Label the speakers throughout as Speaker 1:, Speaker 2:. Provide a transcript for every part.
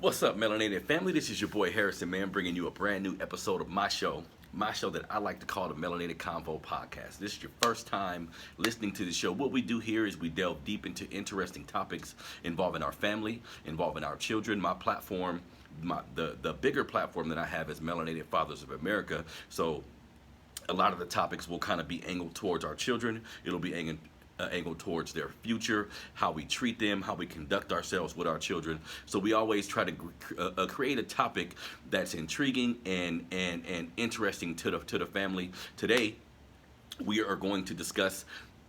Speaker 1: What's up, Melanated family? This is your boy Harrison, man, bringing you a brand new episode of my show that I like to call the Melanated Convo podcast. This is your first time listening to the show. What we do here is we delve deep into interesting topics involving our family, involving our children. My platform, the bigger platform that I have is Melanated Fathers of America. So a lot of the topics will kind of be angled towards our children. It'll be angled towards their future, how we treat them, how we conduct ourselves with our children. So we always try to create a topic that's intriguing and interesting to the family. Today, we are going to discuss.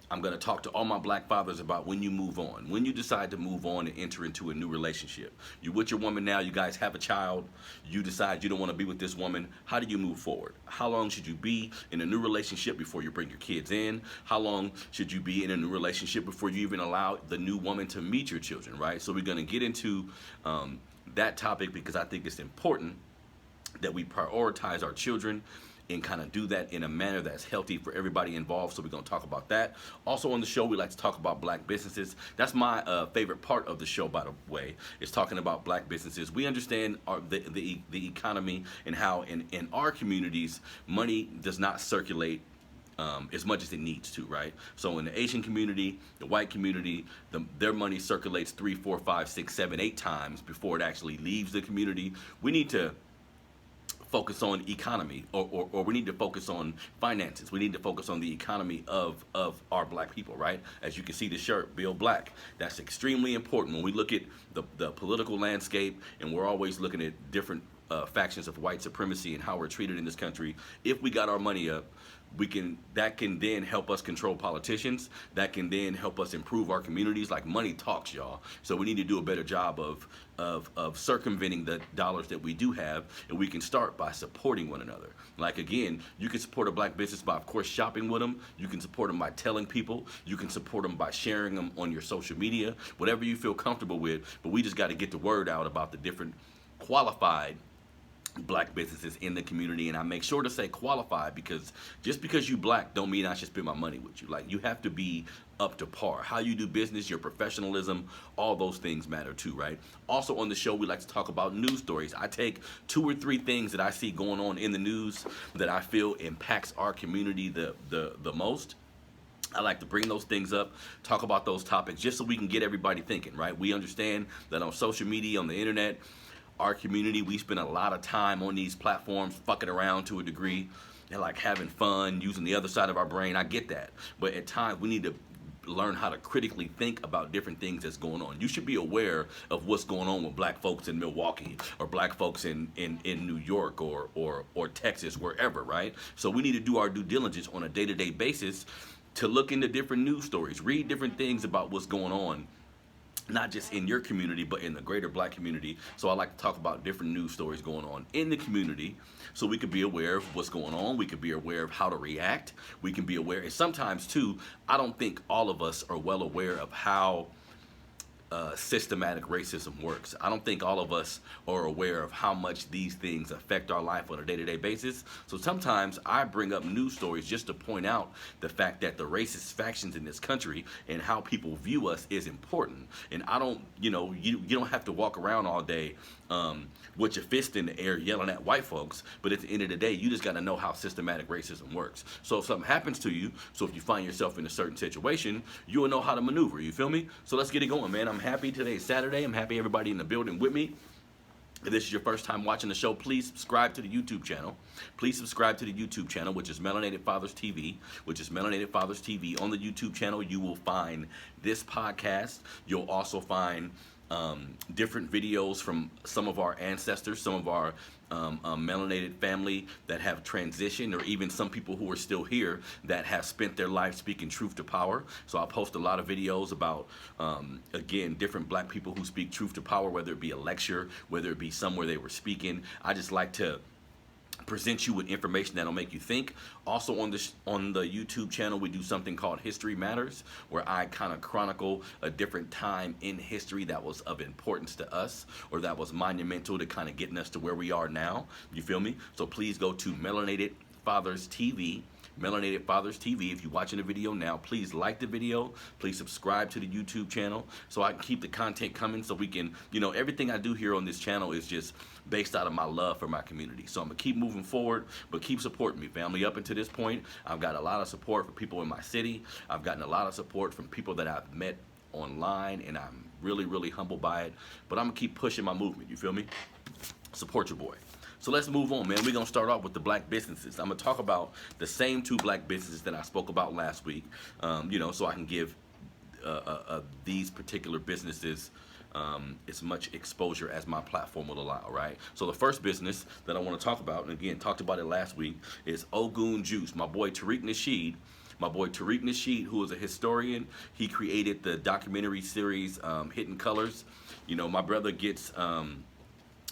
Speaker 1: I'm going to talk to all my black fathers about when you move on, when you decide to move on and enter into a new relationship. You with your woman now, you guys have a child, you decide you don't want to be with this woman. How do you move forward? How long should you be in a new relationship before you bring your kids in? How long should you be in a new relationship before you even allow the new woman to meet your children, right? So we're going to get into that topic because I think it's important that we prioritize our children and kind of do that in a manner that's healthy for everybody involved. So we're going to talk about that. Also on the show, we like to talk about black businesses. That's my favorite part of the show, by the way, is talking about black businesses. We understand the economy and how in our communities, money does not circulate as much as it needs to, right? So in the Asian community, the white community, their money circulates 3, 4, 5, 6, 7, 8 times before it actually leaves the community. We need to focus on economy, or we need to focus on finances. We need to focus on the economy of our black people, right? As you can see the shirt, Build Black. That's extremely important when we look at the political landscape, and we're always looking at different factions of white supremacy and how we're treated in this country. If we got our money up, that can then help us control politicians. That can then help us improve our communities. Like, money talks, y'all. So we need to do a better job of circumventing the dollars that we do have, and we can start by supporting one another. Like, again, you can support a black business by, of course, shopping with them. You can support them by telling people. You can support them by sharing them on your social media, whatever you feel comfortable with. But we just got to get the word out about the different qualified black businesses in the community. And I make sure to say qualified, because just because you black don't mean I should spend my money with you. Like, you have to be up to par. How you do business, your professionalism, all those things matter too, right? Also on the show, we like to talk about news stories. I take 2 or 3 things that I see going on in the news that I feel impacts our community the most. I like to bring those things up, talk about those topics, just so we can get everybody thinking, right? We understand that on social media, on the internet, our community, we spend a lot of time on these platforms fucking around to a degree and like having fun, using the other side of our brain. I get that. But at times we need to learn how to critically think about different things that's going on. You should be aware of what's going on with black folks in Milwaukee, or black folks in New York, or Texas, wherever, right? So we need to do our due diligence on a day-to-day basis to look into different news stories, read different things about what's going on, not just in your community, but in the greater black community. So I like to talk about different news stories going on in the community, so we could be aware of what's going on. We could be aware of how to react. We can be aware. And sometimes too, I don't think all of us are well aware of how systematic racism works. I don't think all of us are aware of how much these things affect our life on a day-to-day basis. So sometimes I bring up news stories just to point out the fact that the racist factions in this country and how people view us is important. And I don't, you don't have to walk around all day with your fist in the air yelling at white folks, but at the end of the day, you just got to know how systematic racism works. So if something happens to you, so if you find yourself in a certain situation, you will know how to maneuver. You feel me? So let's get it going, man. I'm happy today is Saturday. I'm happy everybody in the building with me. If this is your first time watching the show, please subscribe to the YouTube channel. Please subscribe to the YouTube channel, which is Melanated Fathers TV, which is Melanated Fathers TV. On the YouTube channel, you will find this podcast. You'll also find different videos from some of our ancestors, some of our melanated family that have transitioned, or even some people who are still here that have spent their life speaking truth to power. So I post a lot of videos about, again, different black people who speak truth to power, whether it be a lecture, whether it be somewhere they were speaking. I just like to present you with information that'll make you think. Also on the YouTube channel, we do something called History Matters, where I kind of chronicle a different time in history that was of importance to us, or that was monumental to kind of getting us to where we are now. You feel me? So please go to Melanated Fathers TV. Melanated Fathers TV. If you're watching the video now, please like the video. Please subscribe to the YouTube channel so I can keep the content coming, so we can, everything I do here on this channel is just based out of my love for my community. So I'm going to keep moving forward, but keep supporting me, family. Up until this point, I've got a lot of support from people in my city. I've gotten a lot of support from people that I've met online, and I'm really, really humbled by it. But I'm going to keep pushing my movement. You feel me? Support your boy. So let's move on, man. We're going to start off with the black businesses. I'm going to talk about the same 2 black businesses that I spoke about last week, so I can give these particular businesses as much exposure as my platform will allow, right? So the first business that I want to talk about, and again, talked about it last week, is Ogun Juice. My boy Tariq Nasheed, who is a historian. He created the documentary series Hidden Colors. My brother gets...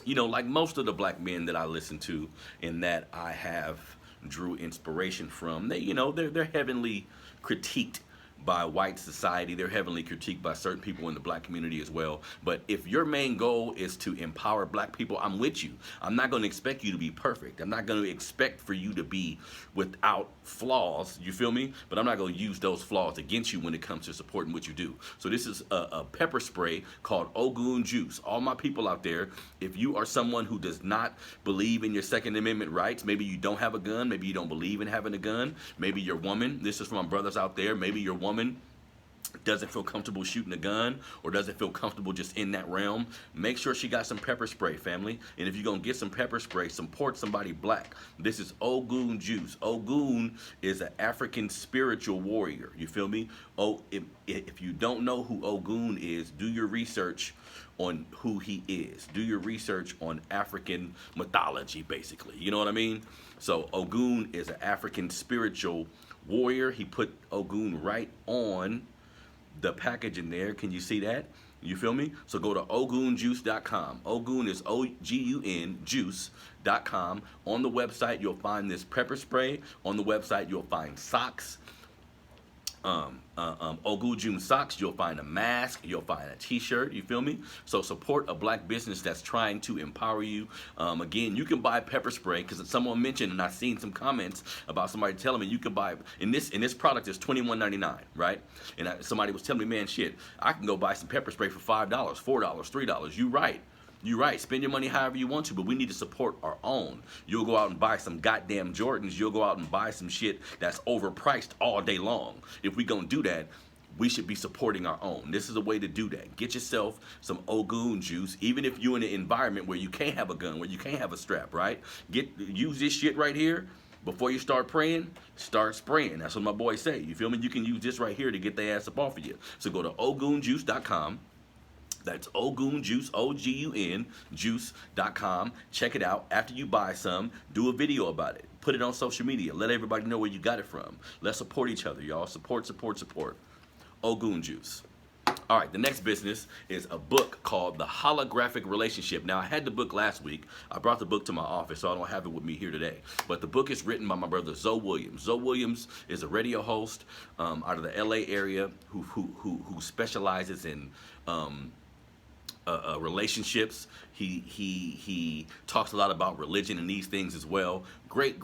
Speaker 1: like most of the black men that I listen to and that I have drew inspiration from, they're heavily critiqued by white society. They're heavily critiqued by certain people in the black community as well. But if your main goal is to empower black people, I'm with you. I'm not going to expect you to be perfect. I'm not going to expect for you to be without flaws, you feel me? But I'm not going to use those flaws against you when it comes to supporting what you do. So this is a pepper spray called Ogun Juice. All my people out there, if you are someone who does not believe in your Second Amendment rights, maybe you don't have a gun, maybe you don't believe in having a gun, maybe your woman, this is for my brothers out there, maybe your woman doesn't feel comfortable shooting a gun or doesn't feel comfortable just in that realm, make sure she got some pepper spray, family. And if you're going to get some pepper spray, support somebody black. This is Ogun Juice. Ogun is an African spiritual warrior. You feel me? If you don't know who Ogun is, do your research on who he is. Do your research on African mythology, basically. You know what I mean? So Ogun is an African spiritual warrior. He put Ogun right on the package in there. Can you see that? You feel me? So go to ogunjuice.com. Ogun is O-G-U-N, juice.com. On the website, you'll find this pepper spray. On the website, you'll find socks. Ogun Juice socks. You'll find a mask. You'll find a t-shirt. You feel me? So support a black business that's trying to empower you. Again, you can buy pepper spray because someone mentioned, and I've seen some comments about somebody telling me you can buy, and this product is $21.99, right? And somebody was telling me, man, shit, I can go buy some pepper spray for $5, $4, $3. You right. You're right. Spend your money however you want to, but we need to support our own. You'll go out and buy some goddamn Jordans. You'll go out and buy some shit that's overpriced all day long. If we gonna do that, we should be supporting our own. This is a way to do that. Get yourself some Ogun Juice, even if you're in an environment where you can't have a gun, where you can't have a strap, right? Use this shit right here. Before you start praying, start spraying. That's what my boys say. You feel me? You can use this right here to get their ass up off of you. So go to ogunjuice.com. That's Ogun Juice, O-G-U-N, juice.com. Check it out. After you buy some, do a video about it. Put it on social media. Let everybody know where you got it from. Let's support each other, y'all. Support, support, support. Ogun Juice. All right, the next business is a book called The Holographic Relationship. Now, I had the book last week. I brought the book to my office, so I don't have it with me here today. But the book is written by my brother, Zoe Williams. Zoe Williams is a radio host out of the L.A. area who specializes in relationships. He talks a lot about religion and these things as well. Great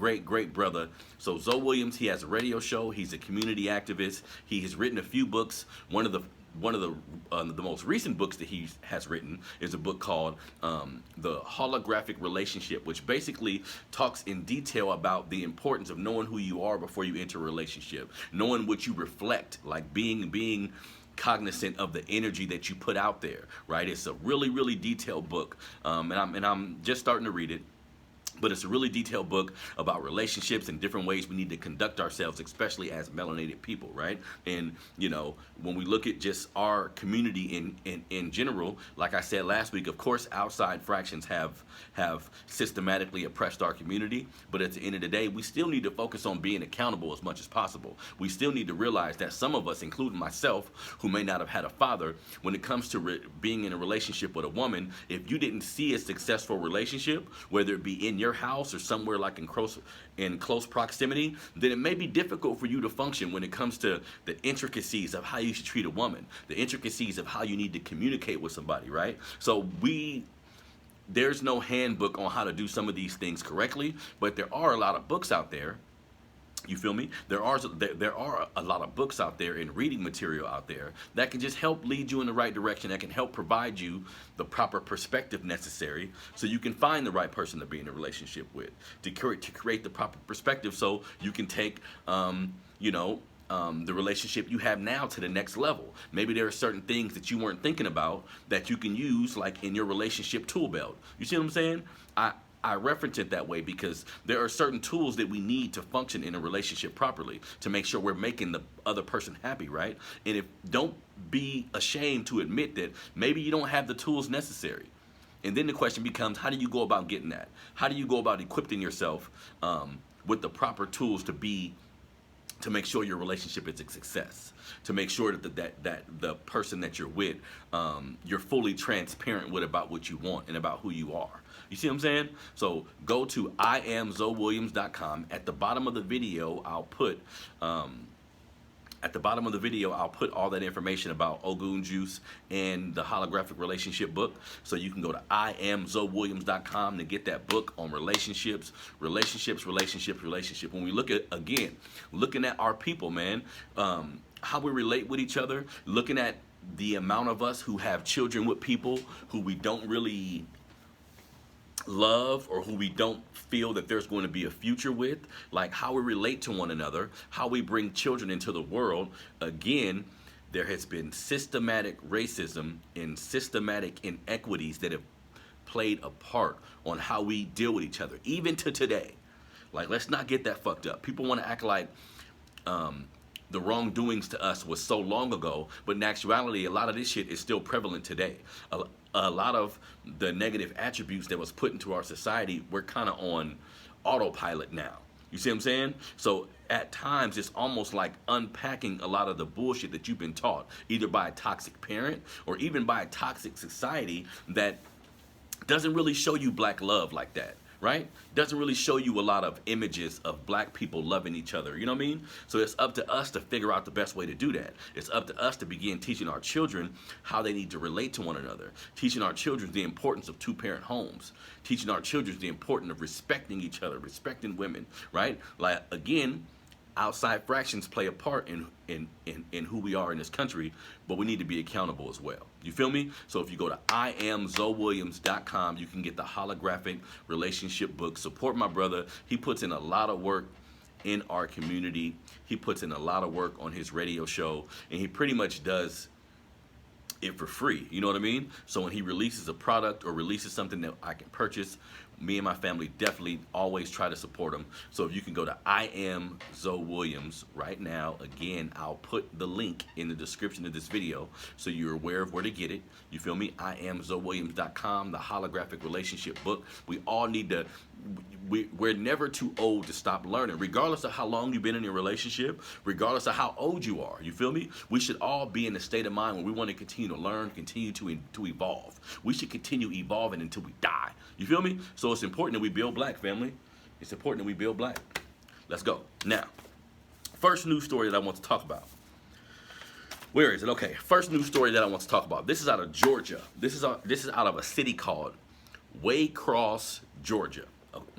Speaker 1: brother. So Zoe Williams, he has a radio show. He's a community activist. He has written a few books. One of the most recent books that he has written is a book called The Holographic Relationship, which basically talks in detail about the importance of knowing who you are before you enter a relationship, knowing what you reflect, like being cognizant of the energy that you put out there, right? It's a really detailed book, and I'm just starting to read it. But it's a really detailed book about relationships and different ways we need to conduct ourselves, especially as melanated people, right? And, when we look at just our community in general, like I said last week, of course, outside fractions have systematically oppressed our community. But at the end of the day, we still need to focus on being accountable as much as possible. We still need to realize that some of us, including myself, who may not have had a father, when it comes to being in a relationship with a woman, if you didn't see a successful relationship, whether it be in your house or somewhere like in close proximity, then it may be difficult for you to function when it comes to the intricacies of how you should treat a woman, the intricacies of how you need to communicate with somebody, right? So we there's no handbook on how to do some of these things correctly, but there are a lot of books out there. You feel me? There are a lot of books out there and reading material out there that can just help lead you in the right direction, that can help provide you the proper perspective necessary so you can find the right person to be in a relationship with, to create the proper perspective so you can take, the relationship you have now to the next level. Maybe there are certain things that you weren't thinking about that you can use, like in your relationship tool belt. You see what I'm saying? I reference it that way because there are certain tools that we need to function in a relationship properly to make sure we're making the other person happy, right? And don't be ashamed to admit that maybe you don't have the tools necessary. And then the question becomes, how do you go about getting that? How do you go about equipping yourself with the proper tools to make sure your relationship is a success, to make sure that the person that you're with, you're fully transparent with about what you want and about who you are. You see what I'm saying? So go to iamzowilliams.com. At the bottom of the video, I'll put all that information about Ogun Juice and the Holographic Relationship book. So you can go to iamzowilliams.com to get that book on relationships. When we looking at our people, man, how we relate with each other, looking at the amount of us who have children with people who we don't really love or who we don't feel that there's going to be a future with, like how we relate to one another, how we bring children into the world. Again, there has been systematic racism and systematic inequities that have played a part on how we deal with each other, even to today. Like, let's not get that fucked up. People want to act like the wrongdoings to us was so long ago, but in actuality, a lot of this shit is still prevalent today. A lot of the negative attributes that was put into our society, we're kind of on autopilot now. You see what I'm saying? So at times, it's almost like unpacking a lot of the bullshit that you've been taught, either by a toxic parent or even by a toxic society that doesn't really show you black love like that. Right? Doesn't really show you a lot of images of black people loving each other. You know what I mean? So it's up to us to figure out the best way to do that. It's up to us to begin teaching our children how they need to relate to one another. Teaching our children the importance of two-parent homes. Teaching our children the importance of respecting each other, respecting women. Right? Like, again, outside fractions play a part in who we are in this country, but we need to be accountable as well. You feel me? So if you go to iamzowilliams.com, you can get the Holographic Relationship book. Support my brother. He puts in a lot of work in our community. He puts in a lot of work on his radio show, and he pretty much does it for free. You know what I mean? So when he releases a product or releases something that I can purchase, me and my family definitely always try to support him. So if you can go to I Am Zoe Williams right now, again, I'll put the link in the description of this video so you're aware of where to get it. You feel me? IamZoeWilliams.com, the Holographic Relationship book. We all need to, we're never too old to stop learning, regardless of how long you've been in a relationship, regardless of how old you are. You feel me? We should all be in a state of mind where we want to continue to learn, continue to evolve. We should continue evolving until we die. You feel me? So it's important that we build black, family. It's important that we build black. Let's go. Now, first news story that I want to talk about. Where is it? Okay, first news story that I want to talk about. This is out of Georgia. This is out of a city called Waycross, Georgia.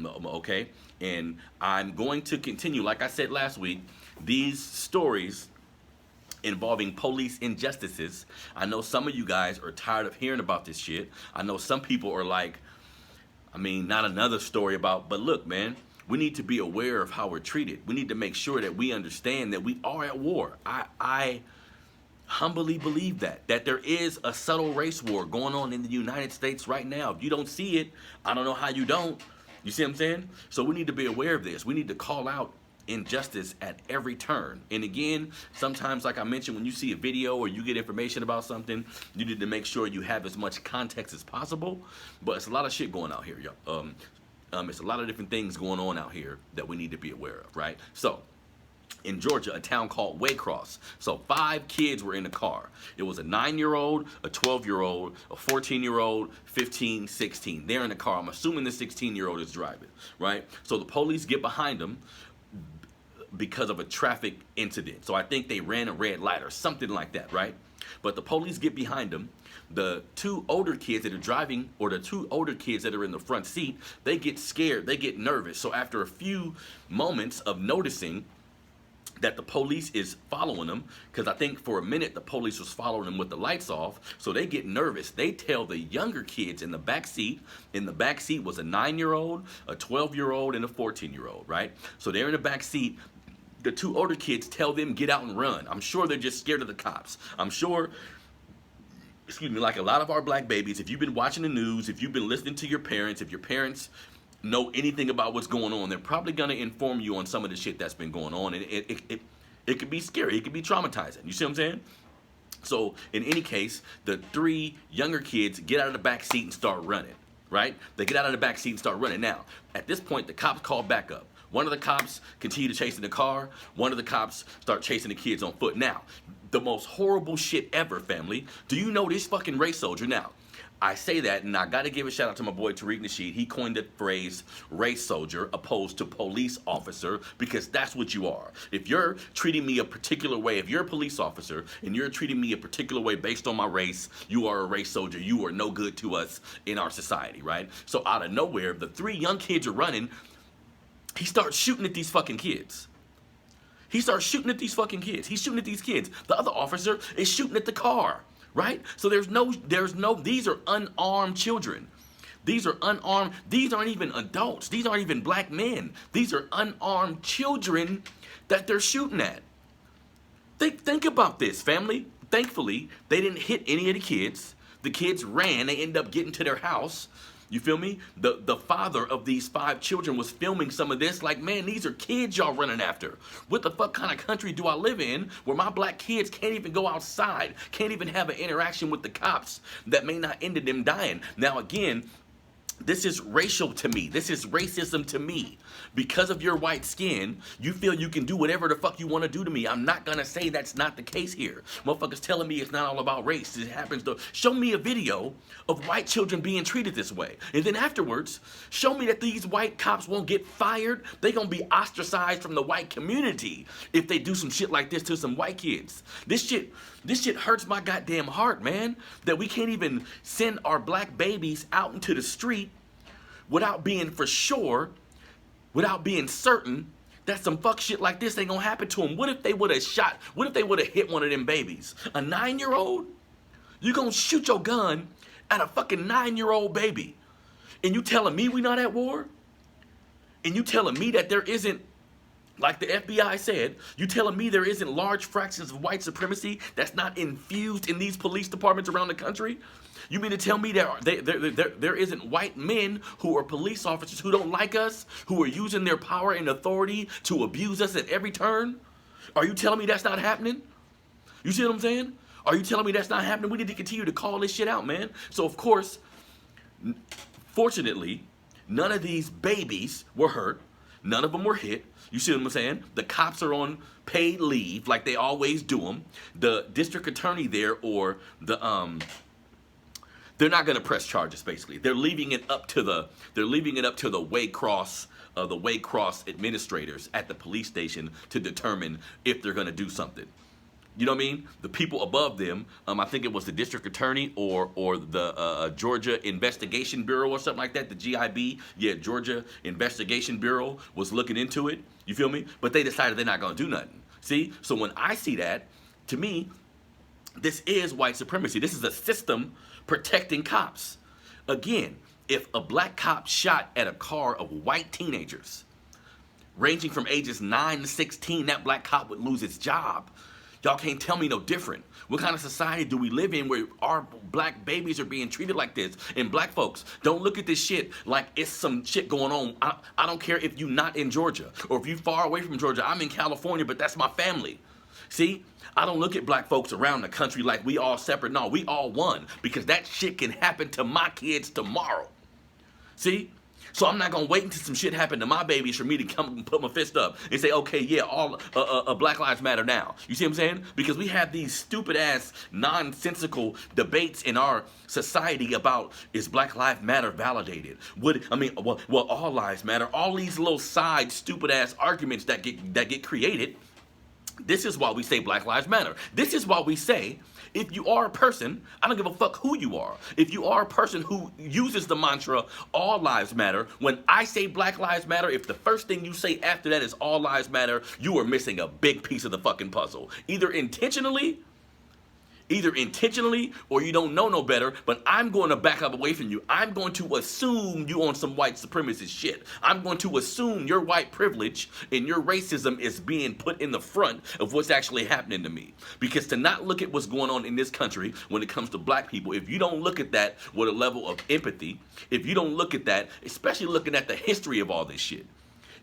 Speaker 1: Okay, and I'm going to continue, like I said last week, these stories involving police injustices. I know some of you guys are tired of hearing about this shit. I know some people are like, I mean, not another story about, but look, man, we need to be aware of how we're treated. We need to make sure that we understand that we are at war. I humbly believe that there is a subtle race war going on in the United States right now. If you don't see it, I don't know how you don't. You see what I'm saying? So we need to be aware of this. We need to call out injustice at every turn. And again, sometimes, like I mentioned, when you see a video or you get information about something, you need to make sure you have as much context as possible. But it's a lot of shit going out here, y'all. It's a lot of different things going on out here that we need to be aware of, right? So, in Georgia, a town called Waycross. So 5 kids were in the car. It was a 9-year-old, a 12-year-old, a 14-year-old, 15, 16. They're in the car. I'm assuming the 16-year-old is driving, right? So the police get behind them because of a traffic incident. So I think they ran a red light or something like that, right? But the police get behind them. the two older kids that are driving, or the two older kids that are in the front seat, they get scared, they get nervous. So after a few moments of noticing that the police is following them, because I think for a minute the police was following them with the lights off, so they get nervous. They tell the younger kids in the back seat was a 9-year-old, a 12-year-old, and a 14-year-old, right? So they're in the back seat. The two older kids tell them, get out and run. I'm sure they're just scared of the cops. I'm sure, excuse me, like a lot of our black babies, if you've been watching the news, if you've been listening to your parents, if your parents know anything about what's going on, they're probably going to inform you on some of the shit that's been going on. And it could be scary. It could be traumatizing. You see what I'm saying? So in any case, the three younger kids get out of the back seat and start running, right? They get out of the back seat and start running. Now, at this point, the cops call back up. One of the cops continue to chase in the car. One of the cops start chasing the kids on foot. Now, the most horrible shit ever, family. Do you know this fucking race soldier? Now, I say that, and I got to give a shout out to my boy Tariq Nasheed. He coined the phrase race soldier opposed to police officer, because that's what you are. If you're treating me a particular way, if you're a police officer and you're treating me a particular way based on my race, you are a race soldier. You are no good to us in our society, right? So out of nowhere, the three young kids are running. He starts shooting at these fucking kids. He starts shooting at these fucking kids. He's shooting at these kids. The other officer is shooting at the car. Right? So these are unarmed children. These are unarmed, these aren't even adults. These aren't even black men. These are unarmed children that they're shooting at. Think about this, family. Thankfully, they didn't hit any of the kids. The kids ran, they ended up getting to their house. You feel me? The father of these 5 children was filming some of this like, man, these are kids y'all running after. What the fuck kind of country do I live in where my black kids can't even go outside, can't even have an interaction with the cops that may not end in them dying? Now, again, this is racial to me. This is racism to me. Because of your white skin, you feel you can do whatever the fuck you want to do to me. I'm not going to say that's not the case here. Motherfuckers telling me it's not all about race. It happens to show me a video of white children being treated this way. And then afterwards, show me that these white cops won't get fired. They're going to be ostracized from the white community if they do some shit like this to some white kids. This shit hurts my goddamn heart, man, that we can't even send our black babies out into the street without being for sure, without being certain that some fuck shit like this ain't gonna happen to them. What if they would have hit one of them babies? A 9-year-old? You gonna shoot your gun at a fucking 9-year-old baby? And you telling me we not at war? And you telling me that there isn't, like the FBI said, you telling me there isn't large fractions of white supremacy that's not infused in these police departments around the country? You mean to tell me there isn't white men who are police officers who don't like us, who are using their power and authority to abuse us at every turn? Are you telling me that's not happening? You see what I'm saying? Are you telling me that's not happening? We need to continue to call this shit out, man. So, of course, fortunately, none of these babies were hurt. None of them were hit. You see what I'm saying? The cops are on paid leave like they always do them. The district attorney there, or the they're not going to press charges. Basically, they're leaving it up to the Waycross administrators at the police station to determine if they're going to do something. You know what I mean? The people above them, I think it was the district attorney or the Georgia Investigation Bureau or something like that, the GIB, Georgia Investigation Bureau was looking into it. You feel me? But they decided they're not going to do nothing. See? So when I see that, to me, this is white supremacy. This is a system protecting cops. Again, if a black cop shot at a car of white teenagers, ranging from ages 9 to 16, that black cop would lose his job. Y'all can't tell me no different. What kind of society do we live in where our black babies are being treated like this? And black folks, don't look at this shit like it's some shit going on. I don't care if you're not in Georgia or if you're far away from Georgia. I'm in California, but that's my family. See? I don't look at black folks around the country like we all separate. No, we all one, because that shit can happen to my kids tomorrow. See? So I'm not going to wait until some shit happen to my babies for me to come and put my fist up and say, okay, yeah, all Black Lives Matter now. You see what I'm saying? Because we have these stupid-ass, nonsensical debates in our society about, is Black Lives Matter validated? Well, all lives matter. All these little side, stupid-ass arguments that get created This is why we say Black Lives Matter. This is why we say, if you are a person, I don't give a fuck who you are. If you are a person who uses the mantra, all lives matter, when I say Black Lives Matter, if the first thing you say after that is all lives matter, you are missing a big piece of the fucking puzzle. Either intentionally or you don't know no better, but I'm going to back up away from you. I'm going to assume you on some white supremacist shit. I'm going to assume your white privilege and your racism is being put in the front of what's actually happening to me. Because to not look at what's going on in this country when it comes to black people, if you don't look at that with a level of empathy, if you don't look at that, especially looking at the history of all this shit,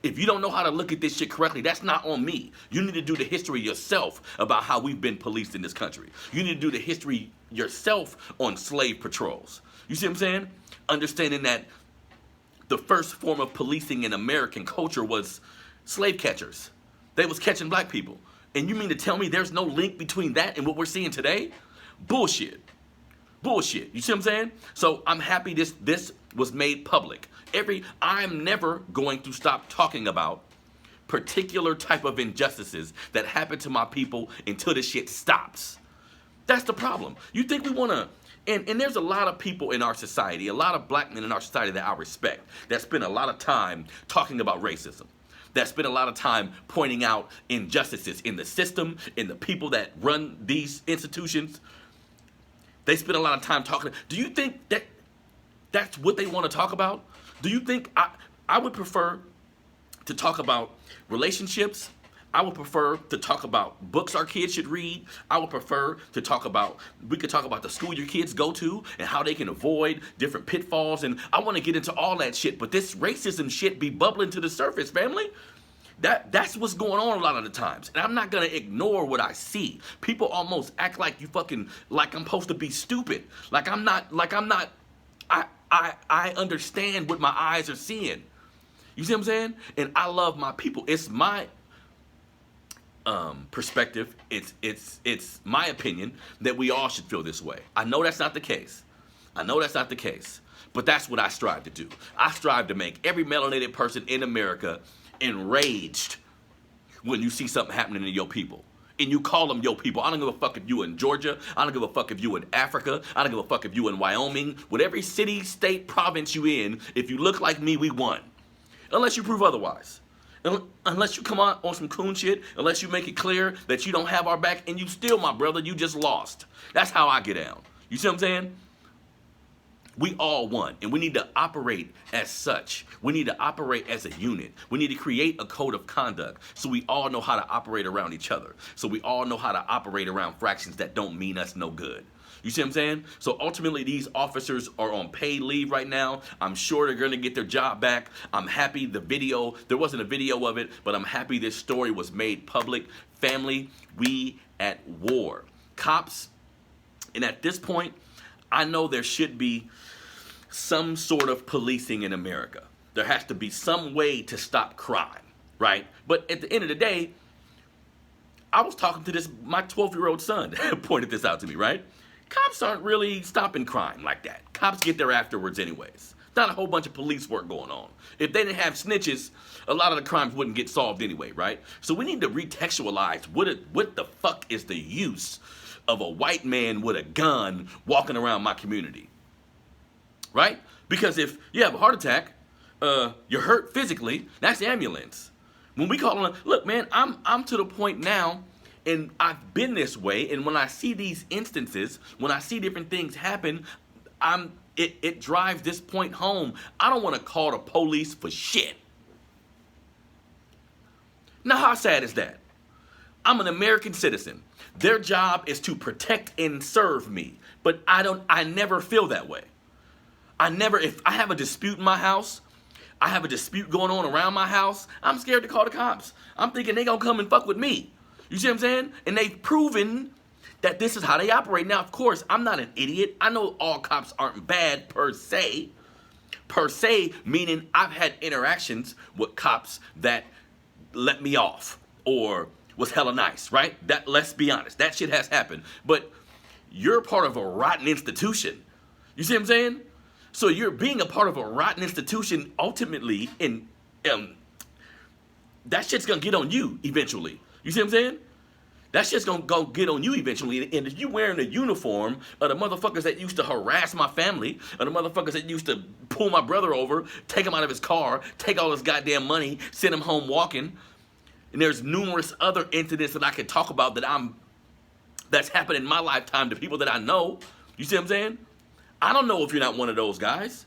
Speaker 1: if you don't know how to look at this shit correctly, that's not on me. You need to do the history yourself about how we've been policed in this country. You need to do the history yourself on slave patrols. You see what I'm saying? Understanding that the first form of policing in American culture was slave catchers. They was catching black people. And you mean to tell me there's no link between that and what we're seeing today? Bullshit. Bullshit. You see what I'm saying? So I'm happy this was made public. I'm never going to stop talking about particular type of injustices that happen to my people until this shit stops. That's the problem. You think we want to, and there's a lot of people in our society, a lot of black men in our society that I respect, that spend a lot of time talking about racism, that spend a lot of time pointing out injustices in the system, in the people that run these institutions. They spend a lot of time talking. Do you think that that's what they want to talk about? Do you think I would prefer to talk about relationships? I would prefer to talk about books our kids should read. I would prefer to talk about, we could talk about the school your kids go to and how they can avoid different pitfalls. And I want to get into all that shit. But this racism shit be bubbling to the surface, family. That's what's going on a lot of the times. And I'm not going to ignore what I see. People almost act like like I'm supposed to be stupid. I understand what my eyes are seeing. You see what I'm saying? And I love my people. It's my perspective. It's my opinion that we all should feel this way. I know that's not the case. But that's what I strive to do. I strive to make every melanated person in America enraged when you see something happening to your people. And you call them your people. I don't give a fuck if you in Georgia. I don't give a fuck if you in Africa. I don't give a fuck if you in Wyoming. Whatever city, state, province you in, if you look like me, we won. Unless you prove otherwise. Unless you come on some coon shit. Unless you make it clear that you don't have our back. And you still, my brother, you just lost. That's how I get down. You see what I'm saying? We all won, and we need to operate as such. We need to operate as a unit. We need to create a code of conduct so we all know how to operate around each other. So we all know how to operate around fractions that don't mean us no good. You see what I'm saying? So ultimately, these officers are on paid leave right now. I'm sure they're going to get their job back. I'm happy there wasn't a video of it, but I'm happy this story was made public. Family, we at war. Cops, and at this point, I know there should be some sort of policing in America. There has to be some way to stop crime, right? But at the end of the day, I was talking to my 12-year-old son pointed this out to me, right? Cops aren't really stopping crime like that. Cops get there afterwards anyways. Not a whole bunch of police work going on. If they didn't have snitches, a lot of the crimes wouldn't get solved anyway, right? So we need to retextualize what the fuck is the use of a white man with a gun walking around my community, right? Because if you have a heart attack, you're hurt physically, that's the ambulance. When we call on, look, man, I'm to the point now, and I've been this way, and when I see these instances, when I see different things happen, it drives this point home. I don't want to call the police for shit. Now, how sad is that? I'm an American citizen. Their job is to protect and serve me. But I never feel that way. If I have a dispute in my house, I have a dispute going on around my house, I'm scared to call the cops. I'm thinking they gonna come and fuck with me. You see what I'm saying? And they've proven that this is how they operate. Now, of course, I'm not an idiot. I know all cops aren't bad per se. Per se, meaning I've had interactions with cops that let me off or was hella nice, right? Let's be honest, that shit has happened. But you're part of a rotten institution. You see what I'm saying? So you're being a part of a rotten institution ultimately, and that shit's gonna get on you eventually. You see what I'm saying? That's just gonna go get on you eventually. And if you wearing the uniform of the motherfuckers that used to harass my family, or the motherfuckers that used to pull my brother over, take him out of his car, take all his goddamn money, send him home walking, and there's numerous other incidents that I could talk about that's happened in my lifetime to people that I know. You see what I'm saying? I don't know if you're not one of those guys.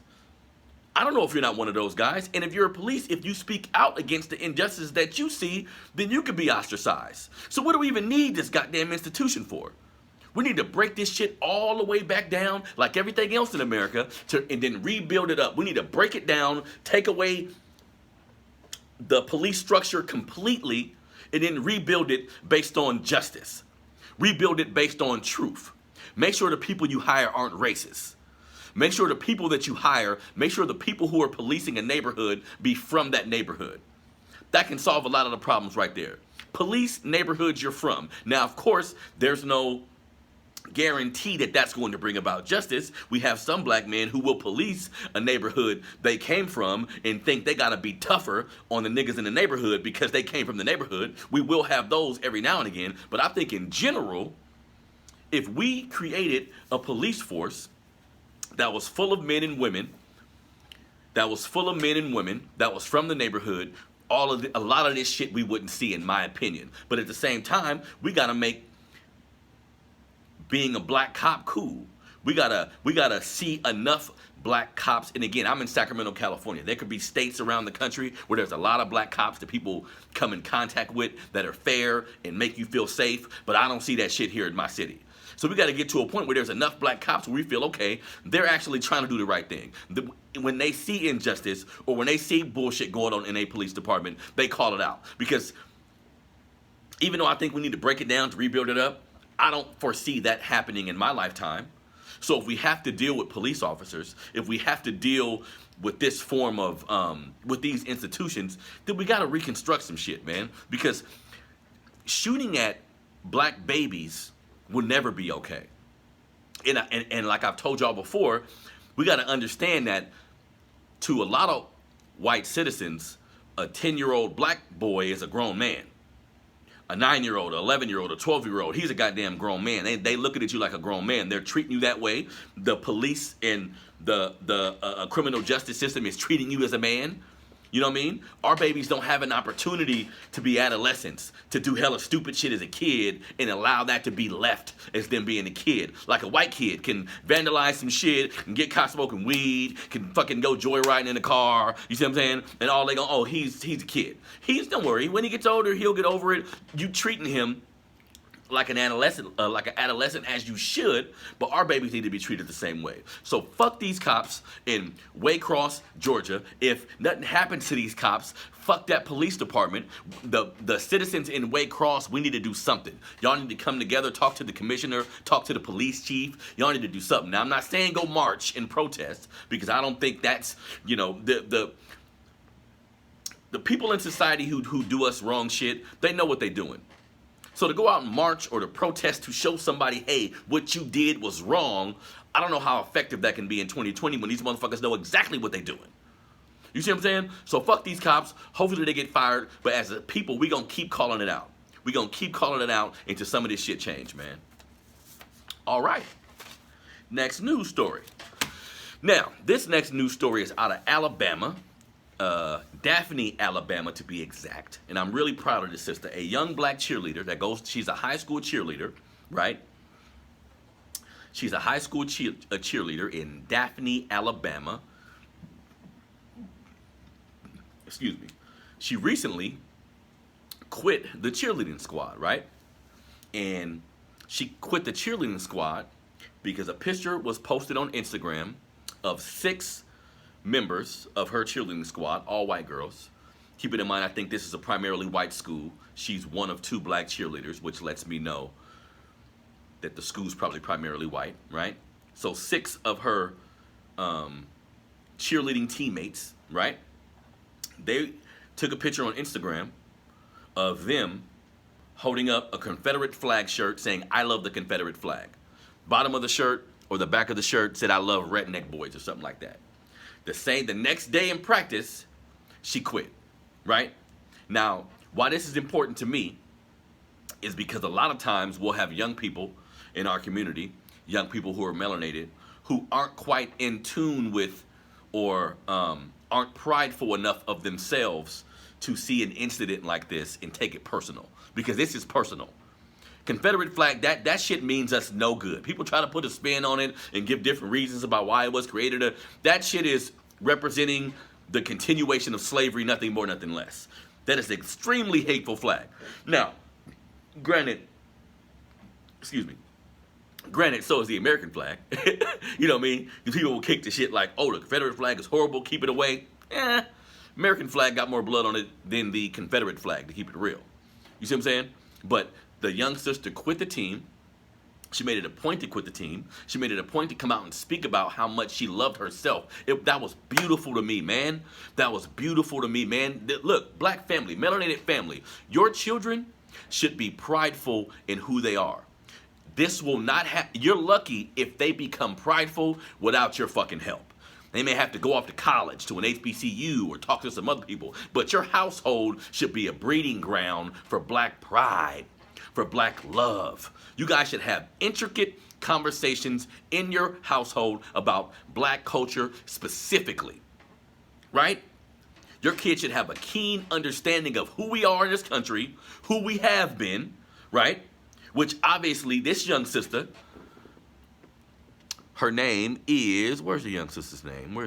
Speaker 1: I don't know if you're not one of those guys. And if you're a police, if you speak out against the injustices that you see, then you could be ostracized. So what do we even need this goddamn institution for? We need to break this shit all the way back down, like everything else in America, and then rebuild it up. We need to break it down, take away the police structure completely, and then rebuild it based on justice. Rebuild it based on truth. Make sure the people you hire aren't racist. Make sure the people that you hire, make sure the people who are policing a neighborhood be from that neighborhood. That can solve a lot of the problems right there. Police neighborhoods you're from. Now, of course, there's no guarantee that that's going to bring about justice. We have some black men who will police a neighborhood they came from and think they gotta be tougher on the niggas in the neighborhood because they came from the neighborhood. We will have those every now and again. But I think in general, if we created a police force that was full of men and women, that was from the neighborhood, a lot of this shit we wouldn't see, in my opinion. But at the same time, we gotta make being a black cop cool. We gotta see enough black cops. And again, I'm in Sacramento, California. There could be states around the country where there's a lot of black cops that people come in contact with that are fair and make you feel safe. But I don't see that shit here in my city. So we got to get to a point where there's enough black cops where we feel, okay, they're actually trying to do the right thing. When they see injustice or when they see bullshit going on in a police department, they call it out. Because even though I think we need to break it down to rebuild it up, I don't foresee that happening in my lifetime. So if we have to deal with police officers, if we have to deal with this form of, with these institutions, then we got to reconstruct some shit, man. Because shooting at black babies will never be okay. And like I've told y'all before, we got to understand that to a lot of white citizens, a 10-year-old black boy is a grown man. A 9-year-old, an 11-year-old, a 12-year-old, he's a goddamn grown man. They looking at you like a grown man. They're treating you that way. The police and the criminal justice system is treating you as a man. You know what I mean? Our babies don't have an opportunity to be adolescents, to do hella stupid shit as a kid and allow that to be left as them being a kid. Like a white kid can vandalize some shit, can get caught smoking weed, can fucking go joyriding in the car. You see what I'm saying? And all they go, oh, he's a kid. Don't worry. When he gets older, he'll get over it. You treating him like an adolescent as you should, but our babies need to be treated the same way. So fuck these cops in Waycross, Georgia. If nothing happens to these cops, fuck that police department. The citizens in Waycross, we need to do something. Y'all need to come together, talk to the commissioner, talk to the police chief. Y'all need to do something. Now, I'm not saying go march and protest, because I don't think that's, you know, the people in society who do us wrong shit, they know what they're doing. So to go out and march or to protest to show somebody, hey, what you did was wrong, I don't know how effective that can be in 2020 when these motherfuckers know exactly what they're doing. You see what I'm saying? So fuck these cops. Hopefully they get fired. But as a people, we going to keep calling it out. We going to keep calling it out until some of this shit change, man. All right. Next news story. Now, this next news story is out of Alabama. Daphne, Alabama, to be exact. And I'm really proud of this sister. A young black cheerleader she's a high school cheerleader, right? She's a high school cheerleader in Daphne, Alabama. Excuse me. She recently quit the cheerleading squad, right? And she quit the cheerleading squad because a picture was posted on Instagram of 6 members of her cheerleading squad, all white girls. Keep it in mind, I think this is a primarily white school. She's one of 2 black cheerleaders, which lets me know that the school's probably primarily white, right? So 6 of her cheerleading teammates, right? They took a picture on Instagram of them holding up a Confederate flag shirt saying, I love the Confederate flag. Bottom of the shirt or the back of the shirt said, I love redneck boys or something like that. The next day in practice, she quit, right? Now, why this is important to me is because a lot of times we'll have young people in our community, young people who are melanated, who aren't quite in tune with or aren't prideful enough of themselves to see an incident like this and take it personal. Because this is personal. Confederate flag, that shit means us no good. People try to put a spin on it and give different reasons about why it was created. That shit is representing the continuation of slavery, nothing more, nothing less. That is an extremely hateful flag. Now, granted, so is the American flag. You know what I mean? Because people will kick the shit like, oh, the Confederate flag is horrible, keep it away. American flag got more blood on it than the Confederate flag, to keep it real. You see what I'm saying? But the young sister quit the team. She made it a point to quit the team. She made it a point to come out and speak about how much she loved herself. That was beautiful to me, man. That was beautiful to me, man. Look, black family, melanated family, your children should be prideful in who they are. This will not happen. You're lucky if they become prideful without your fucking help. They may have to go off to college, to an HBCU, or talk to some other people. But your household should be a breeding ground for black pride, for black love. You guys should have intricate conversations in your household about black culture specifically, right? Your kids should have a keen understanding of who we are in this country, who we have been, right? Which obviously this young sister, her name is, where's the young sister's name?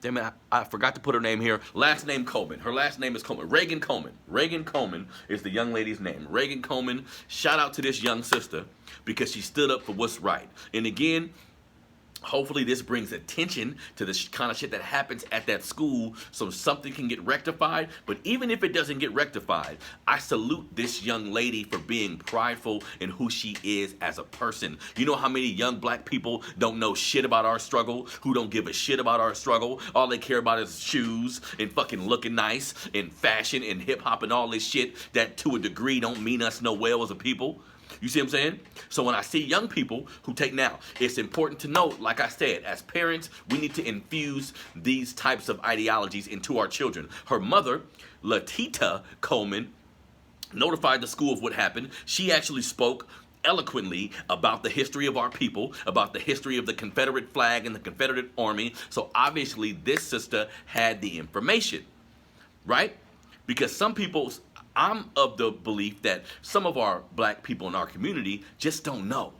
Speaker 1: Damn it, I forgot to put her name here. Last name Coleman. Her last name is Coleman. Reagan Coleman. Reagan Coleman is the young lady's name. Reagan Coleman, shout out to this young sister because she stood up for what's right. And again, hopefully this brings attention to the kind of shit that happens at that school so something can get rectified. But even if it doesn't get rectified, I salute this young lady for being prideful in who she is as a person. You know how many young black people don't know shit about our struggle, who don't give a shit about our struggle? All they care about is shoes and fucking looking nice and fashion and hip hop and all this shit that to a degree don't mean us no well as a people. You see what I'm saying? So when I see young people who take now, it's important to note, like I said, as parents, we need to infuse these types of ideologies into our children. Her mother, Latita Coleman, notified the school of what happened. She actually spoke eloquently about the history of our people, about the history of the Confederate flag and the Confederate Army. So obviously this sister had the information, right? Because some people, I'm of the belief that some of our black people in our community just don't know.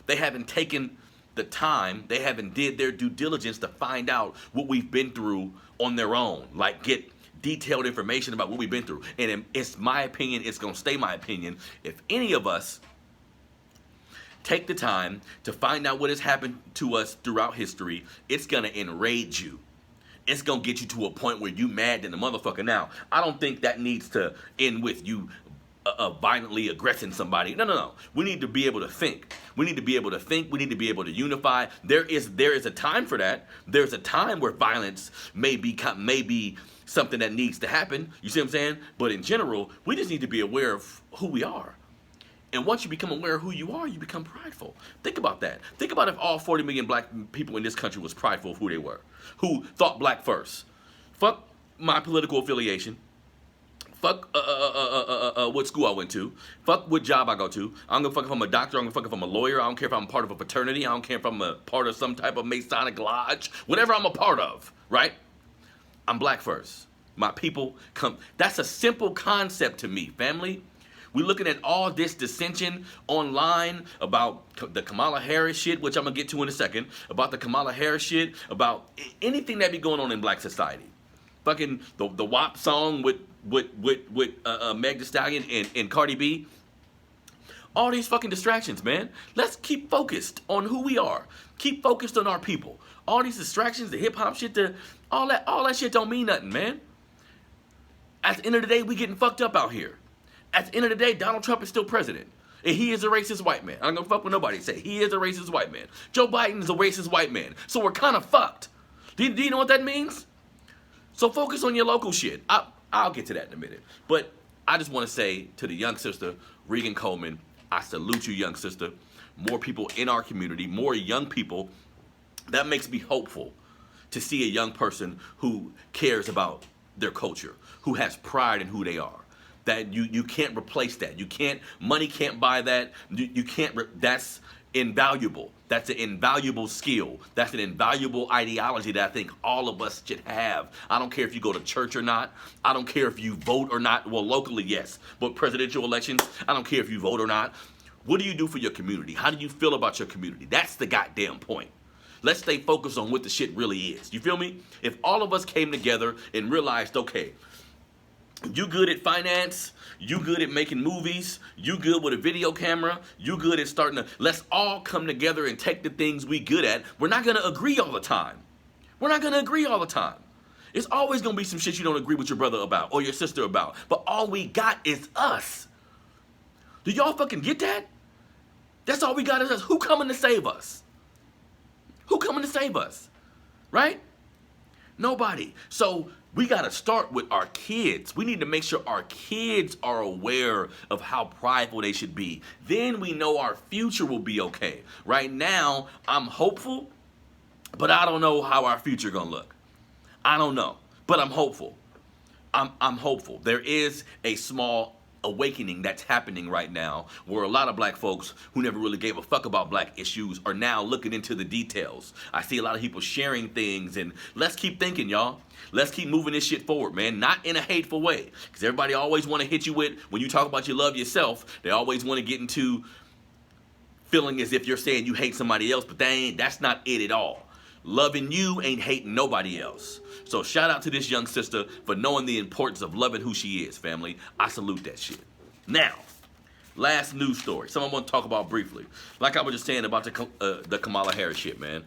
Speaker 1: They haven't taken the time, they haven't did their due diligence to find out what we've been through on their own. Like get detailed information about what we've been through. And it's my opinion, it's gonna stay my opinion. If any of us take the time to find out what has happened to us throughout history, it's gonna enrage you. It's going to get you to a point where you mad than the motherfucker. Now, I don't think that needs to end with you violently aggressing somebody. No. We need to be able to think. We need to be able to think. We need to be able to unify. There is a time for that. There's a time where violence may be something that needs to happen. You see what I'm saying? But in general, we just need to be aware of who we are. And once you become aware of who you are, you become prideful. Think about that. Think about if all 40 million black people in this country was prideful of who they were, who thought black first. Fuck my political affiliation. Fuck what school I went to. Fuck what job I go to. I don't give a fuck if I'm a doctor. I don't give a fuck if I'm a lawyer. I don't care if I'm part of a fraternity. I don't care if I'm a part of some type of Masonic lodge. Whatever I'm a part of, right? I'm black first. My people come. That's a simple concept to me, family. We're looking at all this dissension online about the Kamala Harris shit, which I'm going to get to in a second, about the Kamala Harris shit, about anything that be going on in black society. Fucking the WAP song with Meg Thee Stallion and Cardi B. All these fucking distractions, man. Let's keep focused on who we are. Keep focused on our people. All these distractions, the hip-hop shit, all that shit don't mean nothing, man. At the end of the day, we getting fucked up out here. At the end of the day, Donald Trump is still president. And he is a racist white man. I don't give a fuck what nobody say. He is a racist white man. Joe Biden is a racist white man. So we're kind of fucked. Do you know what that means? So focus on your local shit. I'll get to that in a minute. But I just want to say to the young sister, Reagan Coleman, I salute you, young sister. More people in our community, more young people. That makes me hopeful to see a young person who cares about their culture, who has pride in who they are. That you can't replace that. You can't, money can't buy that. You can't, that's invaluable. That's an invaluable skill. That's an invaluable ideology that I think all of us should have. I don't care if you go to church or not. I don't care if you vote or not. Well, locally, yes. But presidential elections, I don't care if you vote or not. What do you do for your community? How do you feel about your community? That's the goddamn point. Let's stay focused on what the shit really is. You feel me? If all of us came together and realized, okay, you good at finance, you good at making movies, you good with a video camera, you good at starting to, let's all come together and take the things we good at. We're not going to agree all the time. We're not going to agree all the time. It's always going to be some shit you don't agree with your brother about or your sister about. But all we got is us. Do y'all fucking get that? That's all we got is us. Who coming to save us? Who coming to save us? Right? Nobody. So we got to start with our kids. We need to make sure our kids are aware of how prideful they should be. Then we know our future will be okay. Right now, I'm hopeful, but I don't know how our future going to look. I don't know, but I'm hopeful. I'm hopeful. There is a small awakening that's happening right now where a lot of black folks who never really gave a fuck about black issues are now looking into the details. I see a lot of people sharing things, and let's keep thinking, y'all. Let's keep moving this shit forward, man. Not in a hateful way, because everybody always want to hit you with, when you talk about you love yourself, they always want to get into feeling as if you're saying you hate somebody else, but that's not it at all. Loving you ain't hating nobody else. So shout out to this young sister for knowing the importance of loving who she is, family. I salute that shit. Now, last news story. Something I want to talk about briefly. Like I was just saying about the Kamala Harris shit, man.